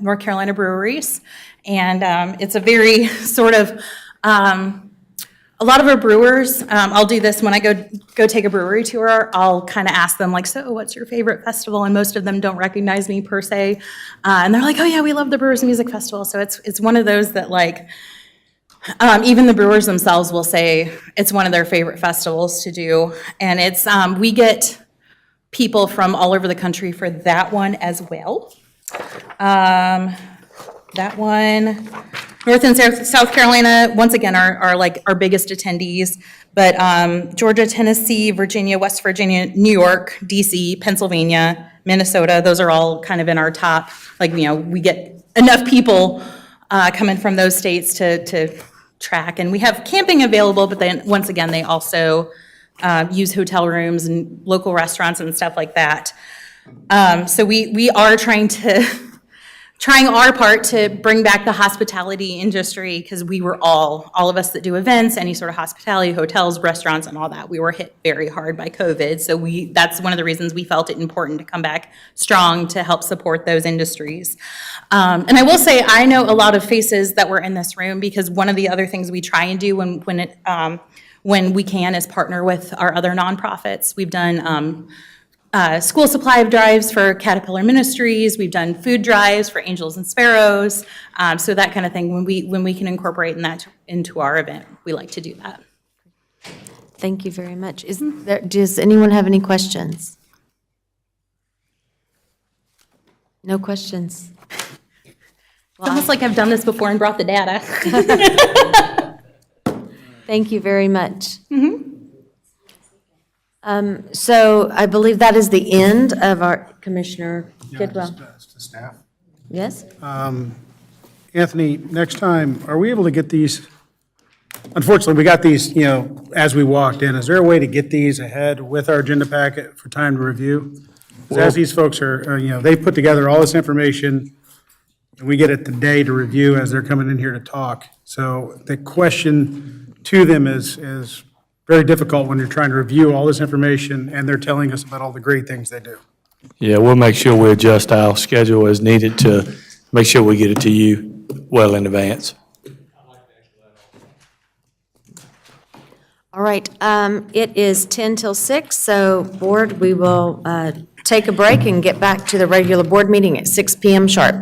[SPEAKER 17] North Carolina breweries. And it's a very sort of, a lot of our brewers, I'll do this when I go take a brewery tour, I'll kind of ask them, like, so what's your favorite festival? And most of them don't recognize me per se. And they're like, oh yeah, we love the Brewers and Music Festival. So it's one of those that, like, even the brewers themselves will say it's one of their favorite festivals to do. And it's, we get people from all over the country for that one as well. That one, North and South Carolina, once again, are like our biggest attendees, but Georgia, Tennessee, Virginia, West Virginia, New York, DC, Pennsylvania, Minnesota, those are all kind of in our top, like, we get enough people coming from those states to track. And we have camping available, but then, once again, they also use hotel rooms and local restaurants and stuff like that. So we are trying our part to bring back the hospitality industry, because we were all of us that do events, any sort of hospitality, hotels, restaurants, and all that, we were hit very hard by COVID. So that's one of the reasons we felt it important to come back strong to help support those industries. And I will say, I know a lot of faces that were in this room, because one of the other things we try and do when we can is partner with our other nonprofits. We've done school supply drives for Caterpillar Ministries. We've done food drives for Angels and Sparrows. So that kind of thing, when we can incorporate that into our event, we like to do that.
[SPEAKER 1] Thank you very much. Does anyone have any questions? No questions?
[SPEAKER 17] It's almost like I've done this before and brought the data.
[SPEAKER 1] Thank you very much. So I believe that is the end of our Commissioner Kidwell.
[SPEAKER 6] To staff.
[SPEAKER 1] Yes?
[SPEAKER 6] Anthony, next time, are we able to get these? Unfortunately, we got these, as we walked in. Is there a way to get these ahead with our agenda packet for time to review? 'Cause as these folks are, they put together all this information, and we get it today to review as they're coming in here to talk. So the question to them is very difficult when you're trying to review all this information and they're telling us about all the great things they do.
[SPEAKER 10] Yeah, we'll make sure we adjust our schedule as needed to make sure we get it to you well in advance.
[SPEAKER 1] All right, it is 10 till 6, so Board, we will take a break and get back to the regular board meeting at 6 PM sharp.